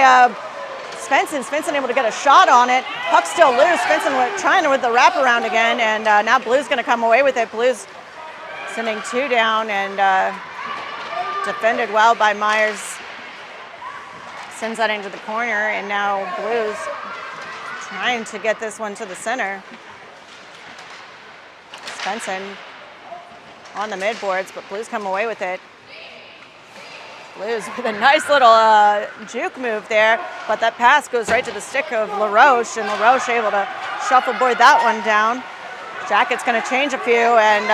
Svensson. Svensson able to get a shot on it. Puck still loose. Svensson trying with the wraparound again, and now Blues going to come away with it. Blues sending two down, and defended well by Myers. Sends that into the corner, and now Blues trying to get this one to the center. Svensson on the midboards, but Blues come away with it. Blues with a nice little juke move there, but that pass goes right to the stick of LaRoche, and LaRoche able to shuffleboard that one down. Jacket's going to change a few, and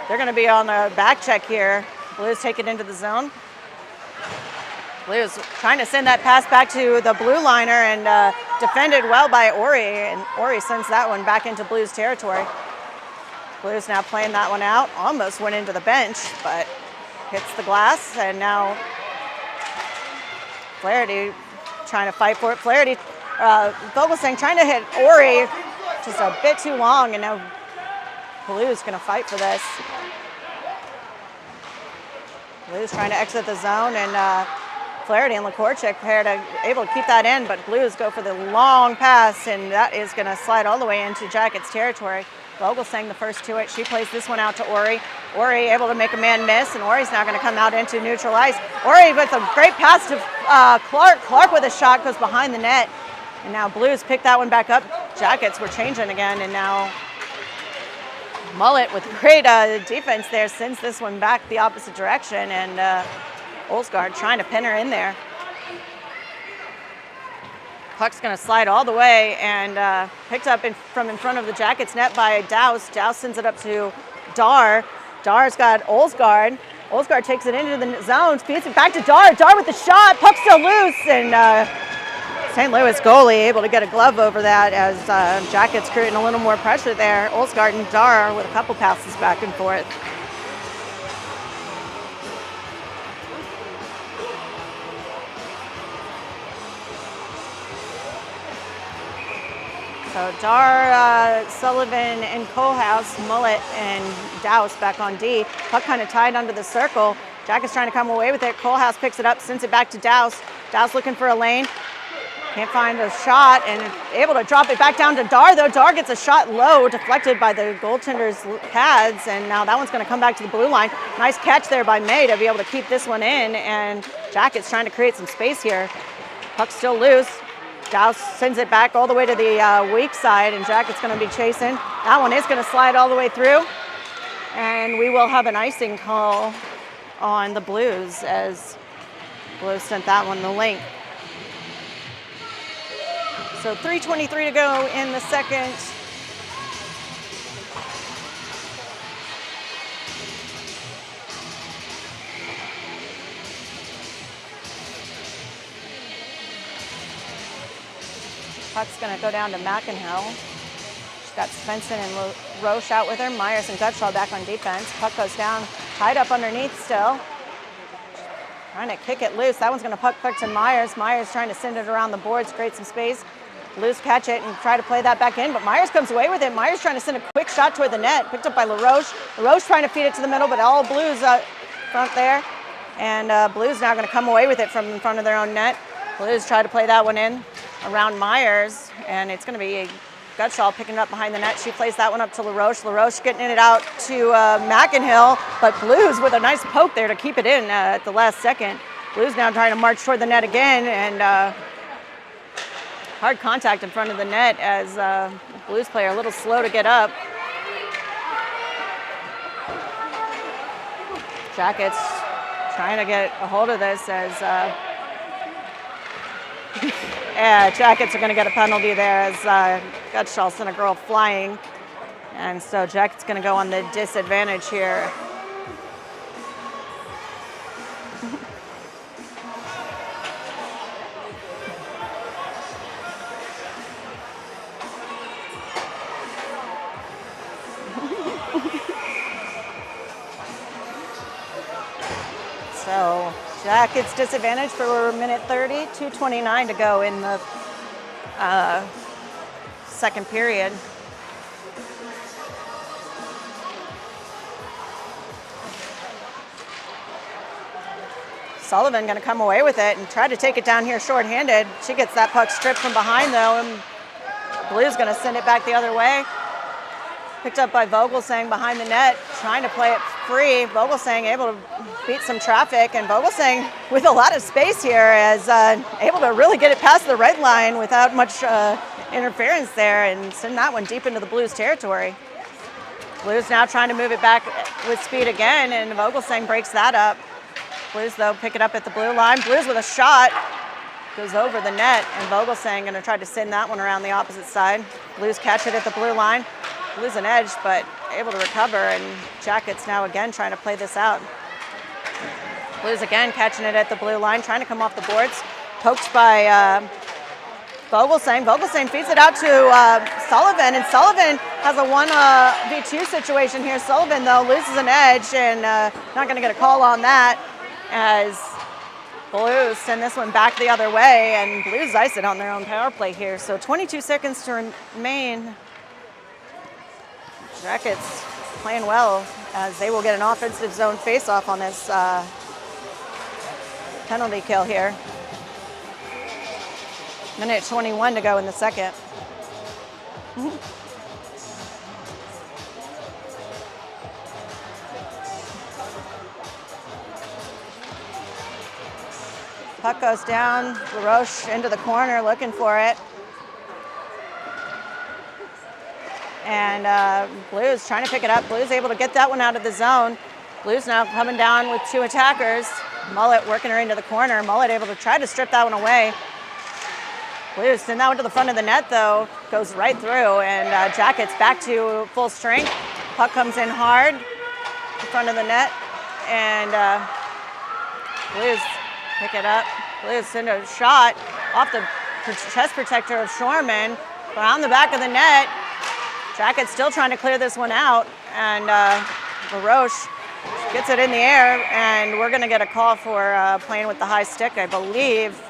they're going to be on a back check here. Blues take it into the zone. Blues trying to send that pass back to the blue liner, and defended well by Ori, and Ori sends that one back into Blues territory. Blues now playing that one out, almost went into the bench, but hits the glass, and now Flaherty trying to fight for it. Flaherty, Vogelsang trying to hit Ori just a bit too long, and now Blues going to fight for this. Blues trying to exit the zone, and Flaherty and Lakorchik able to keep that in, but Blues go for the long pass, and that is going to slide all the way into Jackets territory. Vogelsang the first to it. She plays this one out to Ori. Ori able to make a man miss, and Ori's now going to come out into neutral ice. Ori with a great pass to Clark. Clark with a shot goes behind the net, and now Blues pick that one back up. Jackets were changing again, and now Mullet with great defense there sends this one back the opposite direction, and Olsgaard trying to pin her in there. Puck's going to slide all the way, and picked up from in front of the Jackets net by Douse. Douse sends it up to Dar. Dar's got Olsgaard. Olsgaard takes it into the zone, feeds it back to Dar. Dar with the shot. Puck still loose, and St. Louis goalie able to get a glove over that as Jackets creating a little more pressure there. Olsgaard and Dar with a couple passes back and forth. So Dar, Sullivan, and Kohlhaas, Mullet, and Douse back on D. Puck kind of tied under the circle. Jackets trying to come away with it. Kohlhaas picks it up, sends it back to Douse. Douse looking for a lane. Can't find a shot, and able to drop it back down to Dar, though. Dar gets a shot low, deflected by the goaltender's pads, and now that one's going to come back to the blue line. Nice catch there by May to be able to keep this one in, and Jackets trying to create some space here. Puck's still loose. Douse sends it back all the way to the weak side, and Jacket's going to be chasing. That one is going to slide all the way through, and we will have an icing call on the Blues as Blues sent that one the link. So 3:23 to go in the second. Puck's going to go down to McEnhill. She's got Svensson and Roche out with her. Myers and Gutschall back on defense. Puck goes down, tied up underneath still. Trying to kick it loose. That one's going to puck to Myers. Myers trying to send it around the boards, create some space. Blues catch it and try to play that back in, but Myers comes away with it. Myers trying to send a quick shot toward the net, picked up by LaRoche. LaRoche trying to feed it to the middle, but all Blues front there. And Blues now going to come away with it from in front of their own net. Blues try to play that one in around Myers, and it's going to be Gutschall picking it up behind the net. She plays that one up to LaRoche. LaRoche getting it out to McEnhill, but Blues with a nice poke there to keep it in at the last second. Blues now trying to march toward the net again, and hard contact in front of the net as Blues player a little slow to get up. Jackets trying to get a hold of this as yeah, Jackets are going to get a penalty there as Gutschall sent a girl flying. And so Jackets going to go on the disadvantage here. So Jackets disadvantage for minute 30, 2:29 to go in the second period. Sullivan going to come away with it and try to take it down here shorthanded. She gets that puck stripped from behind though, and Blues going to send it back the other way. Picked up by Vogelsang behind the net, trying to play it free. Vogelsang able to beat some traffic, and Vogelsang with a lot of space here as able to really get it past the red line without much interference there and send that one deep into the Blues territory. Blues now trying to move it back with speed again, and Vogelsang breaks that up. Blues, though, pick it up at the blue line. Blues with a shot. Goes over the net, and Vogelsang going to try to send that one around the opposite side. Blues catch it at the blue line. Blues an edge, but able to recover, and Jackets now again trying to play this out. Blues again catching it at the blue line, trying to come off the boards. Poked by Vogelsang. Vogelsang feeds it out to Sullivan, and Sullivan has a 1v2 situation here. Sullivan, though, loses an edge, and not going to get a call on that as Blues send this one back the other way, and Blues ice it on their own power play here. So 22 seconds to remain. Jackets playing well as they will get an offensive zone face-off on this penalty kill here. Minute 21 to go in the second. Puck goes down, LaRoche into the corner looking for it. And Blues trying to pick it up. Blues able to get that one out of the zone. Blues now coming down with two attackers. Mullet working her into the corner. Mullet able to try to strip that one away. Blues send that one to the front of the net, though. Goes right through, and Jackets back to full strength. Puck comes in hard in front of the net, and Blues pick it up. Blues send a shot off the chest protector of Shorman, around the back of the net. Jackets still trying to clear this one out, and LaRoche gets it in the air, and we're going to get a call for playing with the high stick, I believe,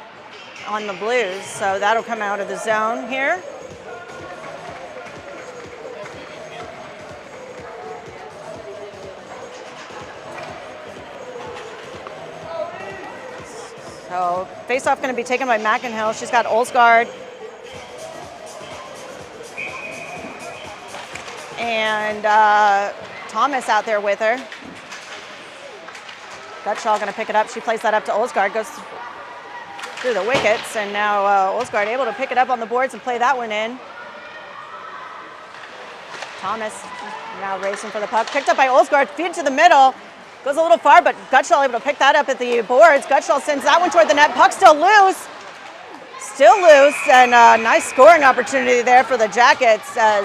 on the Blues. So that'll come out of the zone here. So face-off going to be taken by McInhill. She's got Olsgaard and Thomas out there with her. Gutshaw going to pick it up. She plays that up to Olsgaard, goes through the wickets, and now Olsgaard able to pick it up on the boards and play that one in. Thomas now racing for the puck. Picked up by Olsgaard, feed to the middle. Goes a little far, but Gutshaw able to pick that up at the boards. Gutshaw sends that one toward the net. Puck still loose. Still loose, and a nice scoring opportunity there for the Jackets as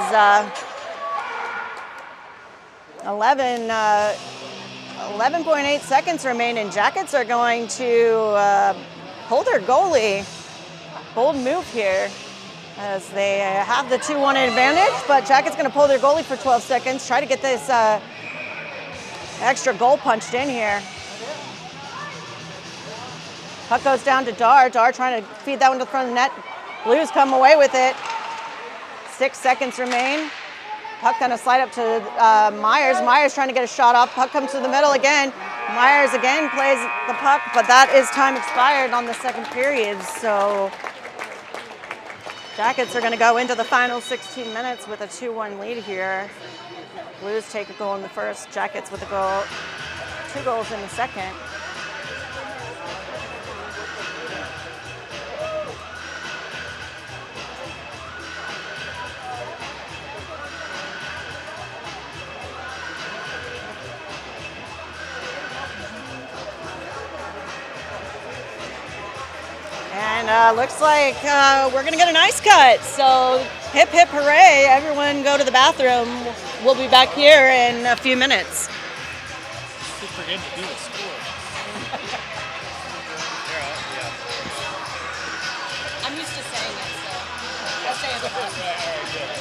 11.8 seconds remain, and Jackets are going to pull their goalie. Bold move here as they have the 2-1 advantage, but Jackets going to pull their goalie for 12 seconds, try to get this extra goal punched in here. Puck goes down to Dar. Dar trying to feed that one to the front of the net. Blues come away with it. 6 seconds remain. Puck going to slide up to Myers. Myers trying to get a shot off. Puck comes to the middle again. Myers again plays the puck, but that is time expired on the second period. So Jackets are going to go into the final 16 minutes with a 2-1 lead here. Blues take a goal in the first. Jackets with a goal, 2 goals in the second. And looks like we're going to get an ice cut. So hip, hip, hooray. Everyone go to the bathroom. We'll be back here in a few minutes. Keep forgetting to do the score. I'm used to saying it, so I'll say it. All right, good.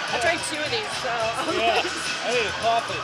I drank 2 of these, so. Yeah, I need a coffee.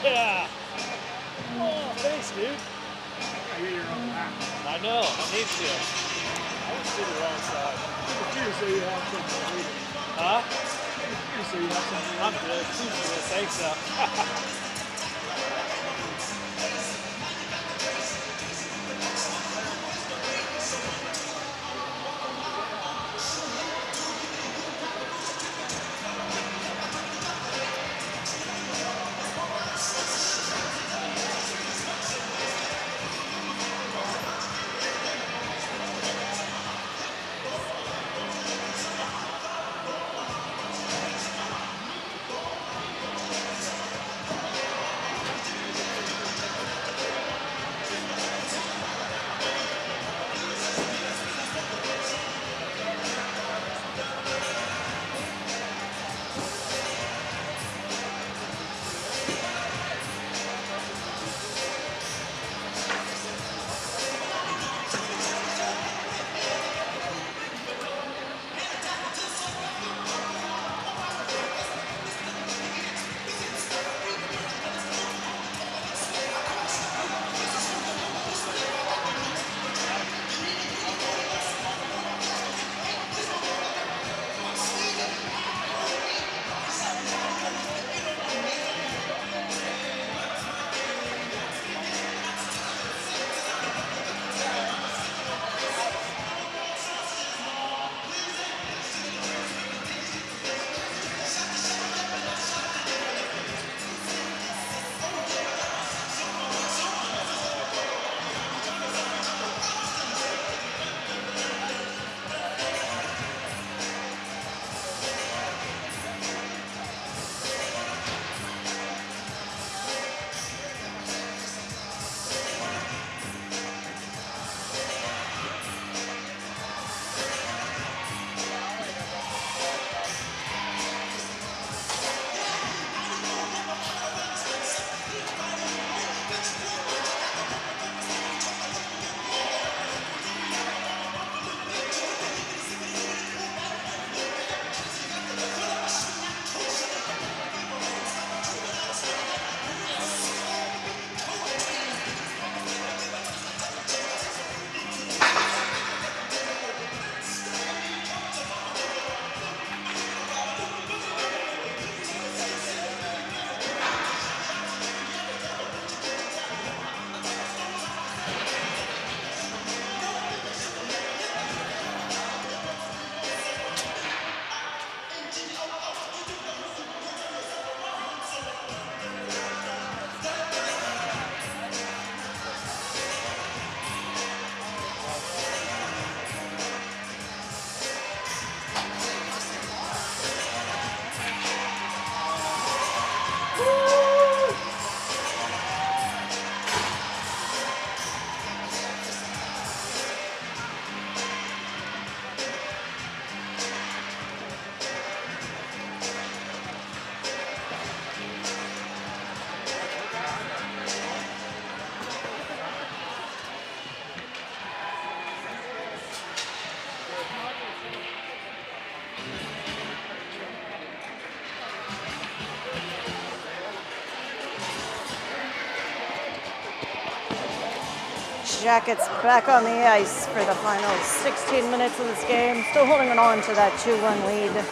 Yeah. Oh, thanks, dude. I know. I need to. I went to the wrong side. So you have something. Huh? So you have something. I'm good. Thanks, though. Jackets back on the ice for the final 16 minutes of this game. Still holding on to that 2-1 lead.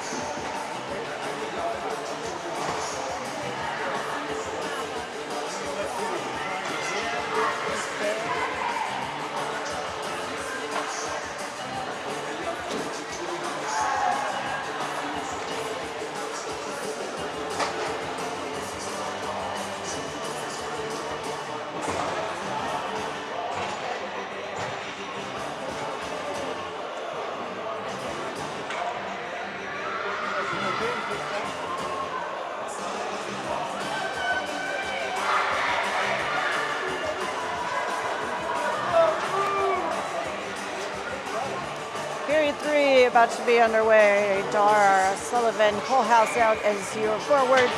Period 3 about to be underway. Dar, Sullivan, Kohlhaas out as your forwards.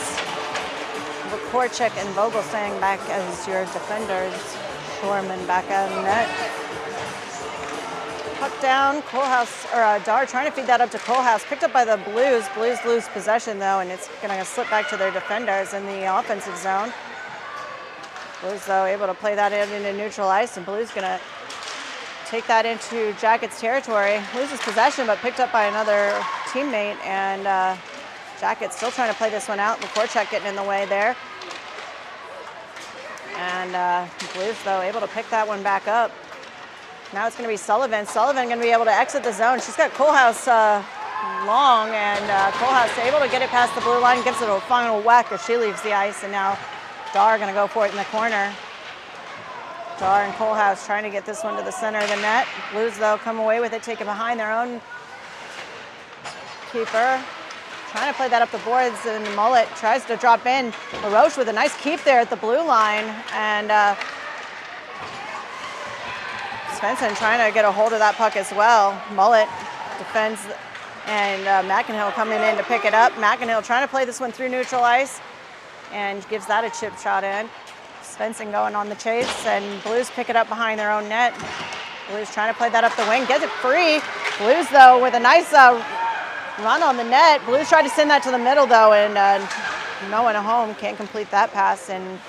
Korchek and Vogelsang back as your defenders. Shorman back out in net. Puck down, Kohlhaas, or Dar trying to feed that up to Kohlhaas. Picked up by the Blues. Blues lose possession though, and it's gonna slip back to their defenders in the offensive zone. Blues though able to play that into neutral ice, and Blues gonna take that into Jackets territory. Loses possession, but picked up by another teammate, and Jackets still trying to play this one out. Korchek getting in the way there. And Blues, though, able to pick that one back up. Now it's going to be Sullivan. Sullivan going to be able to exit the zone. She's got Kohlhaas long, and Kohlhaas able to get it past the blue line, gives it a final whack as she leaves the ice, and now Dar going to go for it in the corner. Dar and Kohlhaas trying to get this one to the center of the net. Blues, though, come away with it, take it behind their own keeper. Trying to play that up the boards, and Mullet tries to drop in. LaRoche with a nice keep there at the blue line, and Svensson trying to get a hold of that puck as well. Mullet defends, and McInhill coming in to pick it up. McInhill trying to play this one through neutral ice, and gives that a chip shot in. Svensson going on the chase, and Blues pick it up behind their own net. Blues trying to play that up the wing, gets it free. Blues, though, with a nice run on the net. Blues tried to send that to the middle, though, and no one at home can't complete that pass, and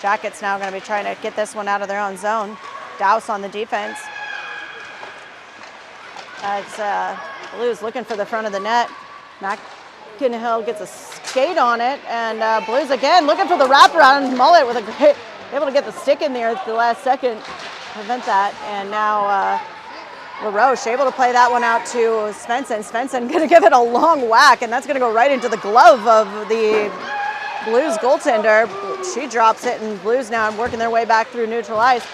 Jackets now going to be trying to get this one out of their own zone. Douse on the defense. As Blues looking for the front of the net. McInhill gets a skate on it, and Blues again looking for the wraparound. Mullet with a great, able to get the stick in there at the last second, prevent that, and now LaRoche able to play that one out to Svensson. Svensson going to give it a long whack, and that's going to go right into the glove of the Blues goaltender. She drops it, and Blues now working their way back through neutral ice.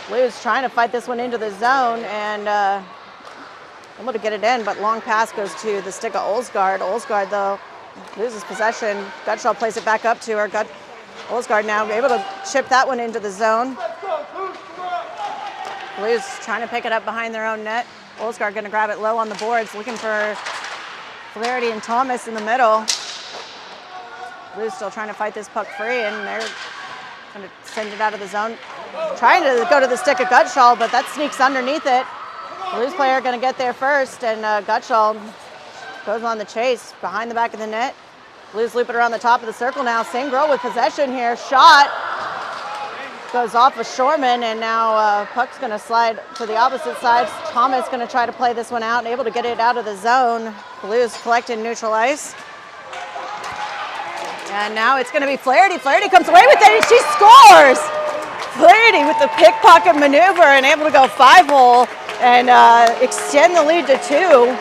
Blues trying to fight this one into the zone, and able to get it in, but long pass goes to the stick of Olsgaard. Olsgaard, though, loses possession. Gutshaw plays it back up to her. Olsgaard now able to chip that one into the zone. Blues trying to pick it up behind their own net. Olsgaard going to grab it low on the boards, looking for Flaherty and Thomas in the middle. Blues still trying to fight this puck free, and they're going to send it out of the zone. Trying to go to the stick of Gutshaw, but that sneaks underneath it. Blues player going to get there first, and Gutshaw goes on the chase behind the back of the net. Blues loop it around the top of the circle now. Same girl with possession here. Shot goes off of Shorman, and now puck's going to slide to the opposite side. Thomas going to try to play this one out and able to get it out of the zone. Blues collecting neutral ice. And now it's going to be Flaherty. Flaherty comes away with it, and she scores! Flaherty with the pickpocket maneuver and able to go 5-hole and extend the lead to 2.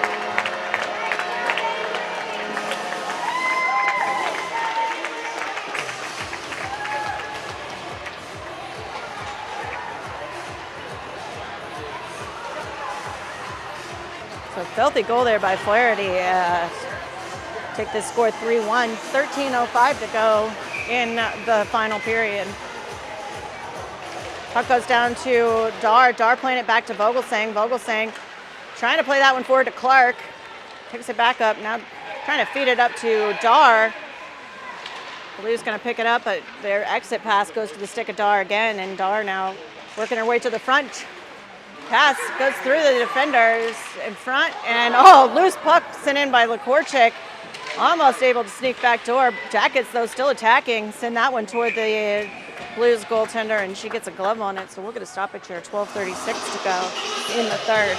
So filthy goal there by Flaherty. Take this score 3-1. 13:05 to go in the final period. Puck goes down to Dar. Dar playing it back to Vogelsang. Vogelsang trying to play that one forward to Clark. Picks it back up. Now trying to feed it up to Dar. Blues going to pick it up, but their exit pass goes to the stick of Dar again, and Dar now working her way to the front. Pass goes through the defenders in front, and loose puck sent in by Korchek. Almost able to sneak back door. Jackets, though, still attacking. Send that one toward the Blues goaltender, and she gets a glove on it, so we'll get a stoppage here. 12:36 to go in the third.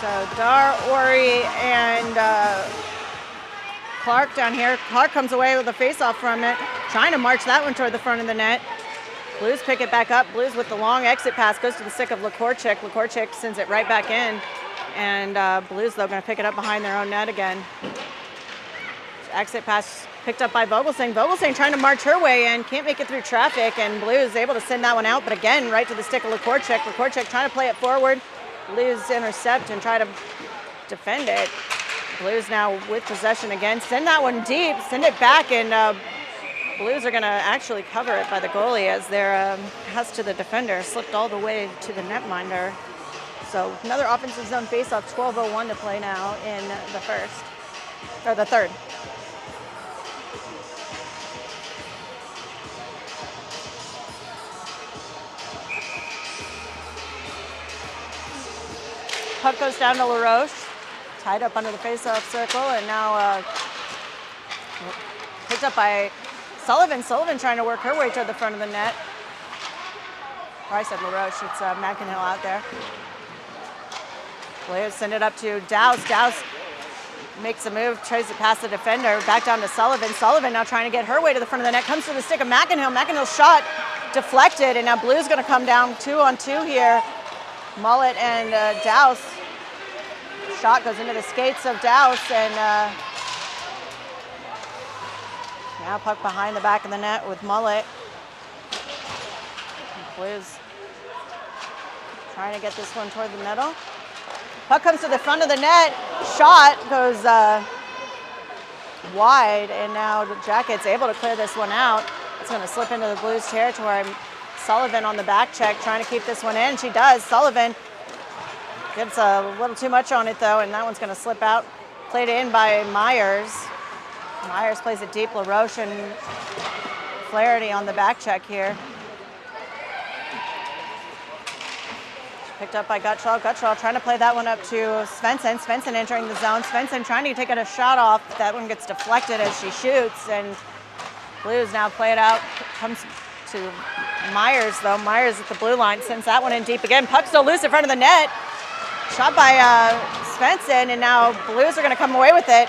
So Dar, Ori, and Clark down here. Clark comes away with a face-off from it, trying to march that one toward the front of the net. Blues pick it back up. Blues with the long exit pass goes to the stick of Lakorchik. Lakorchik sends it right back in. And Blues, though, going to pick it up behind their own net again. Exit pass picked up by Vogelsang. Vogelsang trying to march her way in. Can't make it through traffic. And Blues able to send that one out. But again, right to the stick of Lakorchik. Lakorchik trying to play it forward. Blues intercept and try to defend it. Blues now with possession again. Send that one deep. Send it back. And Blues are going to actually cover it by the goalie as their pass to the defender slipped all the way to the netminder. So another offensive zone faceoff, 12:01 to play now in the third. Puck goes down to LaRoche, tied up under the faceoff circle, and now picked up by Sullivan. Sullivan trying to work her way toward the front of the net. Or I said LaRoche, it's McInhill out there. Blues send it up to Dowse. Dowse makes a move, tries to pass the defender, back down to Sullivan. Sullivan now trying to get her way to the front of the net, comes to the stick of McInhill. McInhill's shot deflected, and now Blues going to come down 2-on-2 here. Mullet and Dowse. Shot goes into the skates of Dowse, and now puck behind the back of the net with Mullet. Blues trying to get this one toward the middle. Puck comes to the front of the net. Shot goes wide, and now the Jackets able to clear this one out. It's going to slip into the Blues territory. Sullivan on the back check, trying to keep this one in. She does. Sullivan gives a little too much on it, though, and that one's going to slip out. Played in by Myers. Myers plays it deep. LaRoche and Flaherty on the back check here. Picked up by Gutschall. Gutschall trying to play that one up to Svensson. Svensson entering the zone. Svensson trying to take a shot off. That one gets deflected as she shoots, and Blues now play it out. Comes to Myers, though. Myers at the blue line sends that one in deep again. Puck still loose in front of the net. Shot by Svensson, and now Blues are going to come away with it.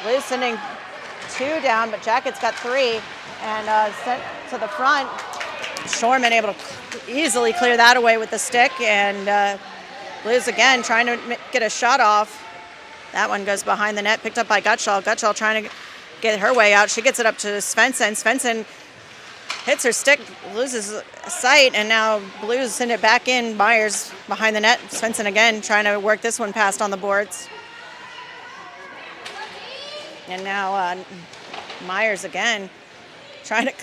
Blues sending 2 down, but Jackets got 3, and sent to the front. Shorman able to easily clear that away with the stick, and Blues again trying to get a shot off. That one goes behind the net, picked up by Gutschall. Gutschall trying to get her way out. She gets it up to Svensson. Svensson hits her stick, loses sight, and now Blues send it back in. Myers behind the net. Svensson again trying to work this one past on the boards. And now Myers again trying to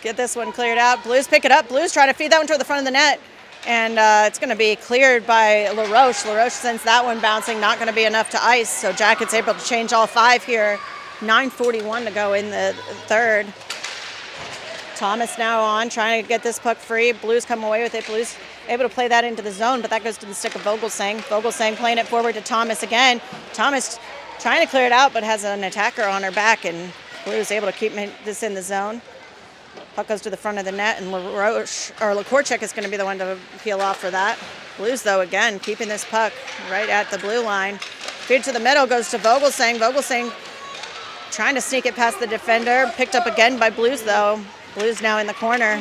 get this one cleared out. Blues pick it up. Blues trying to feed that one toward the front of the net. And it's going to be cleared by LaRoche. LaRoche sends that one bouncing, not going to be enough to ice. So Jackets able to change all 5 here. 9:41 to go in the third. Thomas now on, trying to get this puck free. Blues come away with it. Blues able to play that into the zone, but that goes to the stick of Vogelsang. Vogelsang playing it forward to Thomas again. Thomas trying to clear it out, but has an attacker on her back, and Blues able to keep this in the zone. Puck goes to the front of the net, and Lakorchik is going to be the one to peel off for that. Blues, though, again, keeping this puck right at the blue line. Feed to the middle goes to Vogelsang. Vogelsang trying to sneak it past the defender. Picked up again by Blues, though. Blues now in the corner.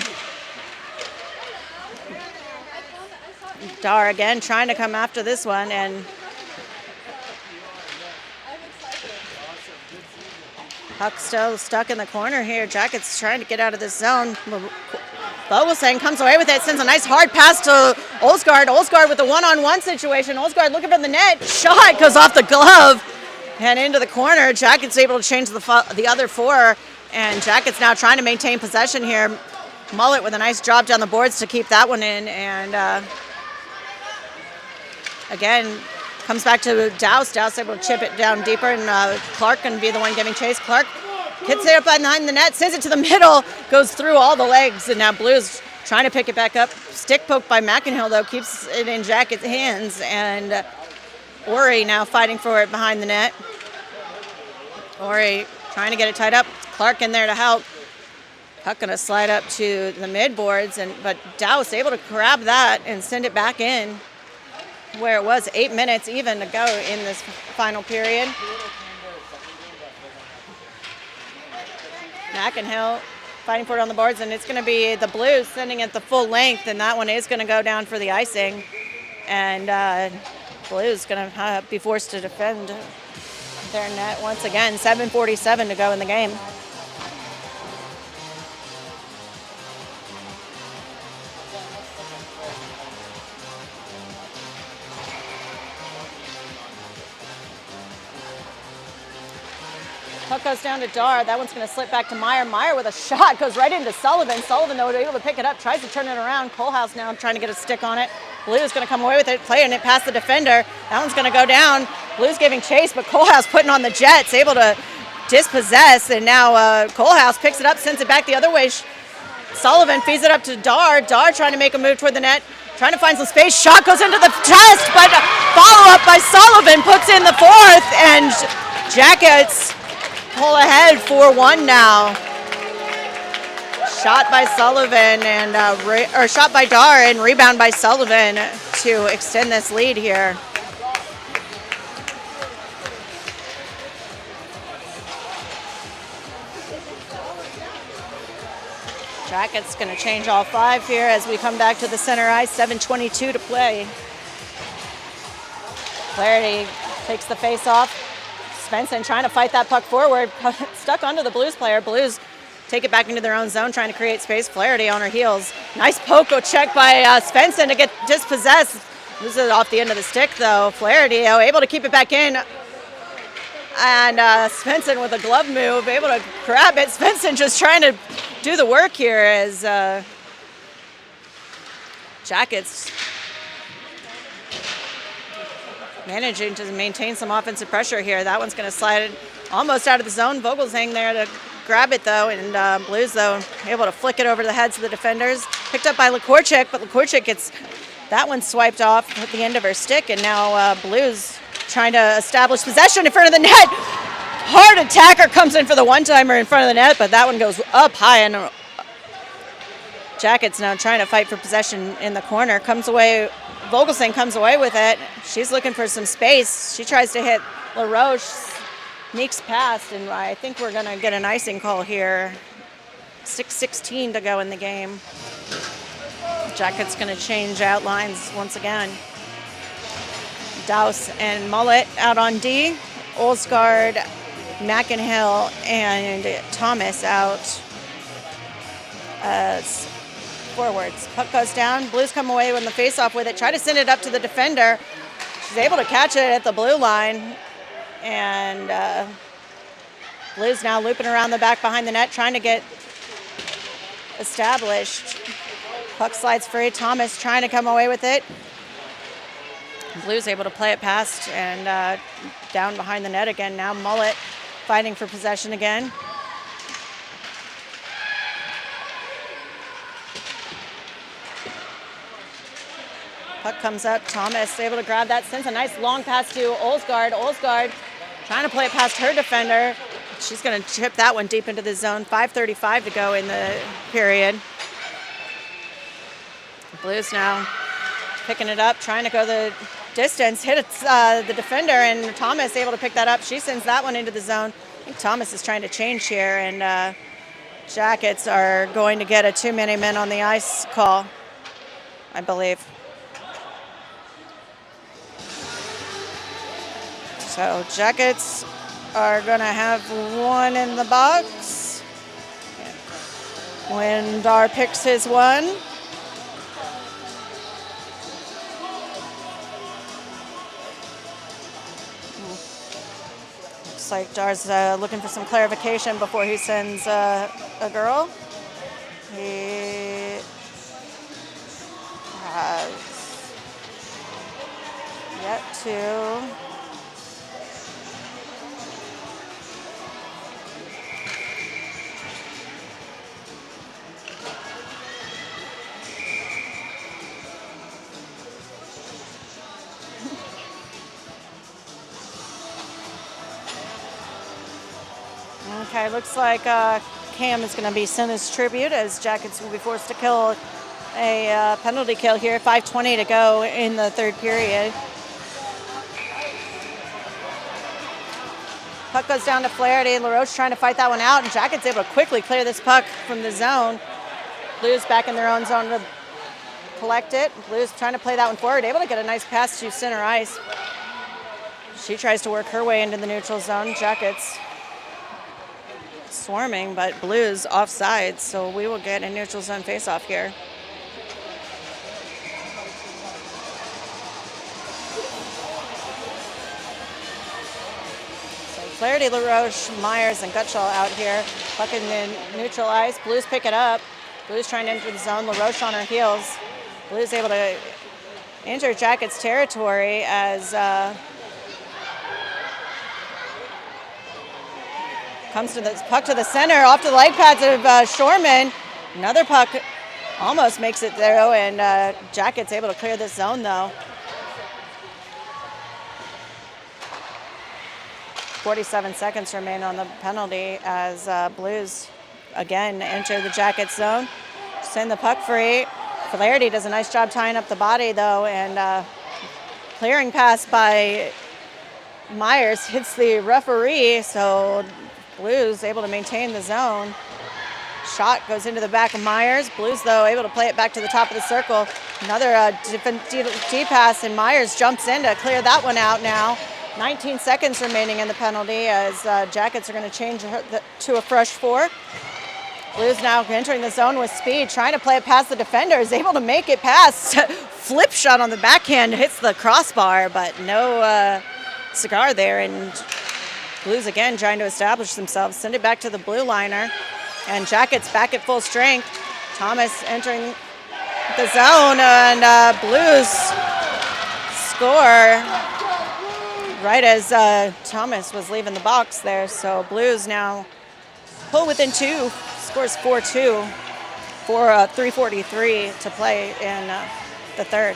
Dar again trying to come after this one, and puck still stuck in the corner here. Jackets trying to get out of this zone. Vogelsang comes away with it, sends a nice hard pass to Olsgaard. Olsgaard with a one-on-one situation. Olsgaard looking for the net. Shot goes off the glove and into the corner. Jackets able to change the other 4, and Jackets now trying to maintain possession here. Mullet with a nice job down the boards to keep that one in, and again, comes back to Dowse. Dowse able to chip it down deeper, and Clark going to be the one giving chase. Clark hits it up behind the net, sends it to the middle, goes through all the legs, and now Blues trying to pick it back up. Stick poke by McInhill, though, keeps it in Jacket's hands. And Ori now fighting for it behind the net. Ori trying to get it tied up. Clark in there to help. Puck going to slide up to the mid boards, but Dowse able to grab that and send it back in where it was. 8 minutes even to go in this final period. McInhill fighting for it on the boards, and it's going to be the Blues sending it the full length, and that one is going to go down for the icing. And Blues going to be forced to defend their net once again. 7:47 to go in the game. Puck goes down to Dar. That one's going to slip back to Meyer. Meyer with a shot goes right into Sullivan. Sullivan, though, able to pick it up, tries to turn it around. Kohlhaas now trying to get a stick on it. Blues going to come away with it, playing it past the defender. That one's going to go down. Blues giving chase, but Kohlhaas putting on the Jets, able to dispossess. And now Kohlhaas picks it up, sends it back the other way. Sullivan feeds it up to Dar. Dar trying to make a move toward the net, trying to find some space. Shot goes into the chest, but follow-up by Sullivan puts in the fourth, and Jackets pull ahead 4-1 now. Shot by Sullivan and or shot by Dar and rebound by Sullivan to extend this lead here. Jackets going to change all 5 here as we come back to the center ice. 7:22 to play. Flaherty takes the face off. Svensson trying to fight that puck forward, stuck onto the Blues player. Blues take it back into their own zone, trying to create space. Flaherty on her heels. Nice poke check by Svensson to get dispossessed. Loses it off the end of the stick, though. Flaherty able to keep it back in. And Svensson with a glove move, able to grab it. Svensson just trying to do the work here as Jackets managing to maintain some offensive pressure here. That one's going to slide it almost out of the zone. Vogelsang there to grab it, though, and Blues, though, able to flick it over the heads of the defenders. Picked up by Lekorchik, but Lekorchik gets that one swiped off at the end of her stick, and now Blues trying to establish possession in front of the net. Hard attacker comes in for the one-timer in front of the net, but that one goes up high, and Jackets now trying to fight for possession in the corner. Comes away, Vogelsang comes away with it. She's looking for some space. She tries to hit LaRoche, sneaks past, and I think we're going to get an icing call here. 6:16 to go in the game. Jackets going to change out lines once again. Dowse and Mullet out on D. Olsgaard, McInhill, and Thomas out as forwards. Puck goes down. Blues come away with the face-off with it. Try to send it up to the defender. She's able to catch it at the blue line. And Blues now looping around the back behind the net, trying to get established. Puck slides free. Thomas trying to come away with it. Blues able to play it past and down behind the net again. Now Mullet fighting for possession again. Puck comes up. Thomas able to grab that. Sends a nice long pass to Olsgaard. Olsgaard trying to play it past her defender. She's going to chip that one deep into the zone. 5:35 to go in the period. Blues now picking it up, trying to go the distance, hit the defender, and Thomas able to pick that up. She sends that one into the zone. I think Thomas is trying to change here, and Jackets are going to get a 2-minute men on the ice call, I believe. So Jackets are going to have one in the box. When Dar picks his one. Looks like Dar's looking for some clarification before he sends a girl. He has yet to. Okay, looks like Cam is going to be sent as tribute as Jackets will be forced to kill a penalty kill here. 5:20 to go in the third period. Puck goes down to Flaherty. LaRoche trying to fight that one out, and Jackets able to quickly clear this puck from the zone. Blues back in their own zone to collect it. Blues trying to play that one forward, able to get a nice pass to center ice. She tries to work her way into the neutral zone. Jackets swarming, but Blues offside, so we will get a neutral zone faceoff here. So Flaherty, LaRoche, Myers, and Gutschall out here. Puck in the neutral ice. Blues pick it up. Blues trying to enter the zone. LaRoche on her heels. Blues able to enter Jackets territory as comes to the puck to the center, off to the leg pads of Shorman. Another puck almost makes it through, and Jackets able to clear this zone though. 47 seconds remain on the penalty as Blues again enter the Jackets zone. Send the puck free. Flaherty does a nice job tying up the body though, and clearing pass by Myers hits the referee, so Blues able to maintain the zone. Shot goes into the back of Myers. Blues, though, able to play it back to the top of the circle. Another D pass, and Myers jumps in to clear that one out now. 19 seconds remaining in the penalty as Jackets are going to change to a fresh 4. Blues now entering the zone with speed, trying to play it past the defender, is able to make it past. Flip shot on the backhand, hits the crossbar, but no cigar there, and Blues again trying to establish themselves, send it back to the blue liner, and Jackets back at full strength. Thomas entering the zone, and Blues score right as Thomas was leaving the box there. So Blues now pull within 2, scores 4-2 for 3:43 to play in the third.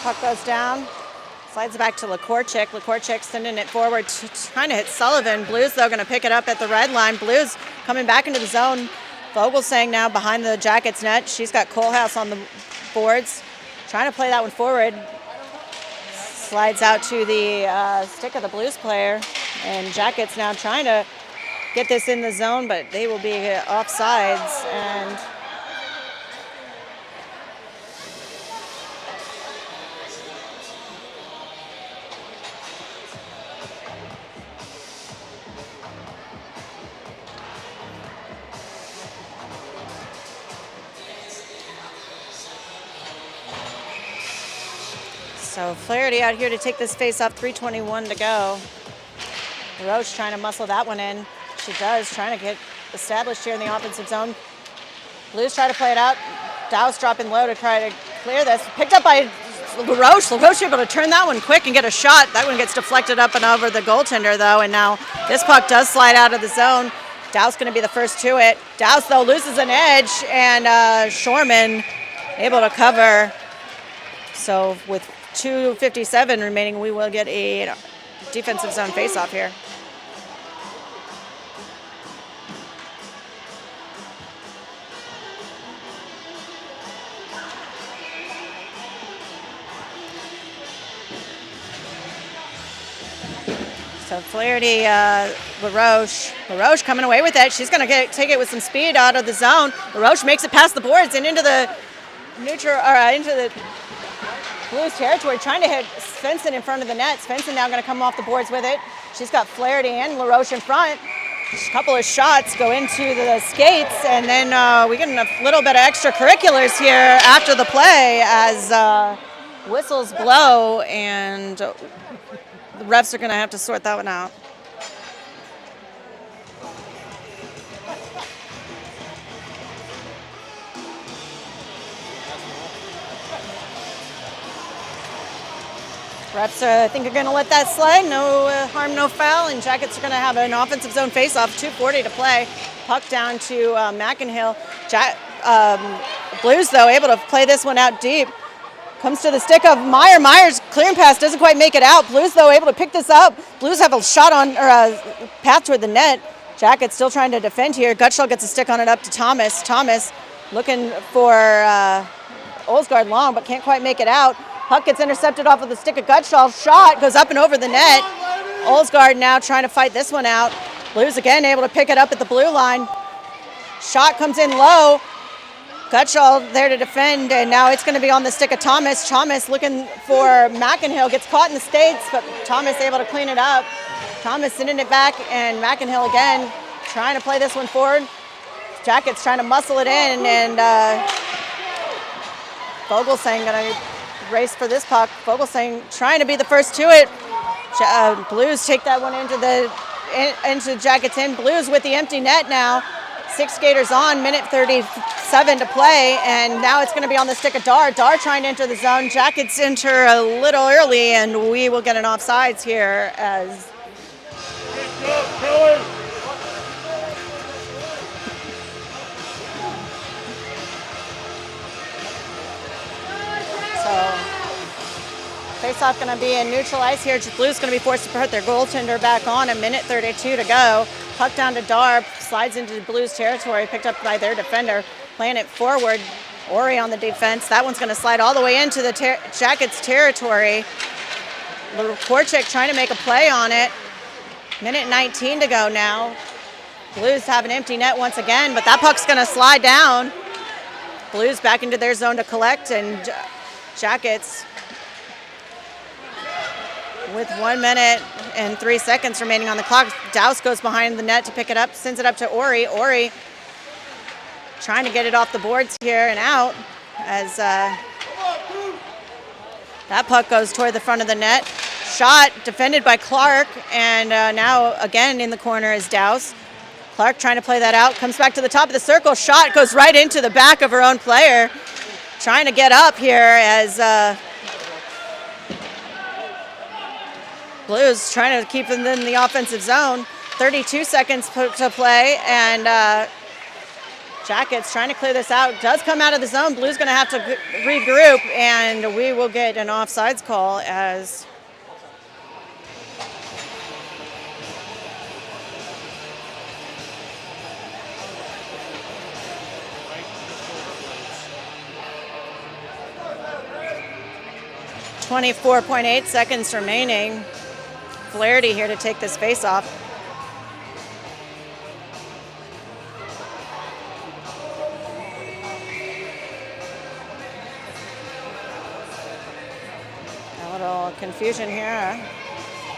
Puck goes down, slides back to LaCourchick. LaCourchick sending it forward, trying to hit Sullivan. Blues, though, going to pick it up at the red line. Blues coming back into the zone. Vogelsang now behind the Jackets net. She's got Kohlhaas on the boards, trying to play that one forward. Slides out to the stick of the Blues player, and Jackets now trying to get this in the zone, but they will be offsides, and so Flaherty out here to take this face off, 3:21 to go. Roche trying to muscle that one in. She does, trying to get established here in the offensive zone. Blues try to play it out. Dow's dropping low to try to clear this. Picked up by LaRoche. LaRoche able to turn that one quick and get a shot. That one gets deflected up and over the goaltender though, and now this puck does slide out of the zone. Dow's going to be the first to it. Dow's though loses an edge, and Shorman able to cover. So with 2:57 remaining, we will get a defensive zone faceoff here. So Flaherty, LaRoche coming away with it. She's going to take it with some speed out of the zone. LaRoche makes it past the boards and into the neutral, into the Blues territory, trying to hit Svensson in front of the net. Svensson now going to come off the boards with it. She's got Flaherty and LaRoche in front. A couple of shots go into the skates, and then we get a little bit of extracurriculars here after the play as whistles blow, and the refs are going to have to sort that one out. Refs, I think, are going to let that slide. No harm, no foul, and Jackets are going to have an offensive zone face-off. 2:40 to play. Puck down to McInhill. Blues, though, able to play this one out deep. Comes to the stick of Meyer. Meyer's clearing pass doesn't quite make it out. Blues, though, able to pick this up. Blues have a shot on, or a path toward the net. Jackets still trying to defend here. Gutschall gets a stick on it up to Thomas. Thomas looking for Olsgaard long, but can't quite make it out. Puck gets intercepted off of the stick of Gutschall. Shot goes up and over the net. Olsgaard now trying to fight this one out. Blues again able to pick it up at the blue line. Shot comes in low. Gutschall there to defend, and now it's going to be on the stick of Thomas. Thomas looking for McInhill. Gets caught in the skates, but Thomas able to clean it up. Thomas sending it back, and McInhill again trying to play this one forward. Jackets trying to muscle it in, and Vogelsang going to race for this puck. Vogelsang trying to be the first to it. Blues take that one into Jackets in. Blues with the empty net now. 6 skaters on, minute 37 to play, and now it's going to be on the stick of Dar. Dar trying to enter the zone. Jackets enter a little early, and we will get an offsides here as face-off going to be in neutral ice here. Blues going to be forced to put their goaltender back on. A minute 32 to go. Puck down to Dar, slides into Blues territory, picked up by their defender, playing it forward. Ori on the defense. That one's going to slide all the way into the Jackets territory. Korchik trying to make a play on it. Minute 19 to go now. Blues have an empty net once again, but that puck's going to slide down. Blues back into their zone to collect, and Jackets with 1 minute and 3 seconds remaining on the clock. Douse goes behind the net to pick it up, sends it up to Ori. Ori trying to get it off the boards here and out as that puck goes toward the front of the net. Shot defended by Clark, and now again in the corner is Douse. Clark trying to play that out, comes back to the top of the circle. Shot goes right into the back of her own player. Trying to get up here as Blues trying to keep them in the offensive zone. 32 seconds to play, and Jackets trying to clear this out. Does come out of the zone. Blues going to have to regroup, and we will get an offsides call as .8 seconds remaining. Flaherty here to take this face off. A little confusion here.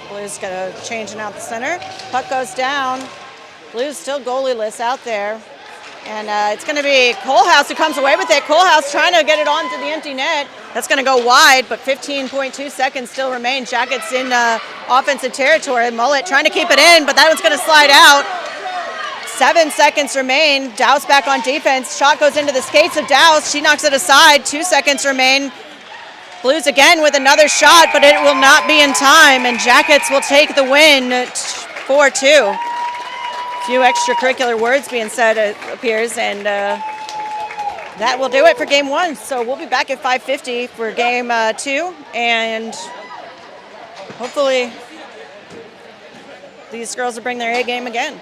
Blues got a changing out the center. Puck goes down. Blues still goalieless out there. And it's going to be Kohlhaas who comes away with it. Kohlhaas trying to get it onto the empty net. That's going to go wide, but 15.2 seconds still remain. Jackets in offensive territory. Mullet trying to keep it in, but that one's going to slide out. 7 seconds remain. Douse back on defense. Shot goes into the skates of Douse. She knocks it aside. 2 seconds remain. Blues again with another shot, but it will not be in time, and Jackets will take the win 4-2. Few extracurricular words being said, it appears, and that will do it for game 1. So we'll be back at 5:50 for game 2, and hopefully these girls will bring their A game again.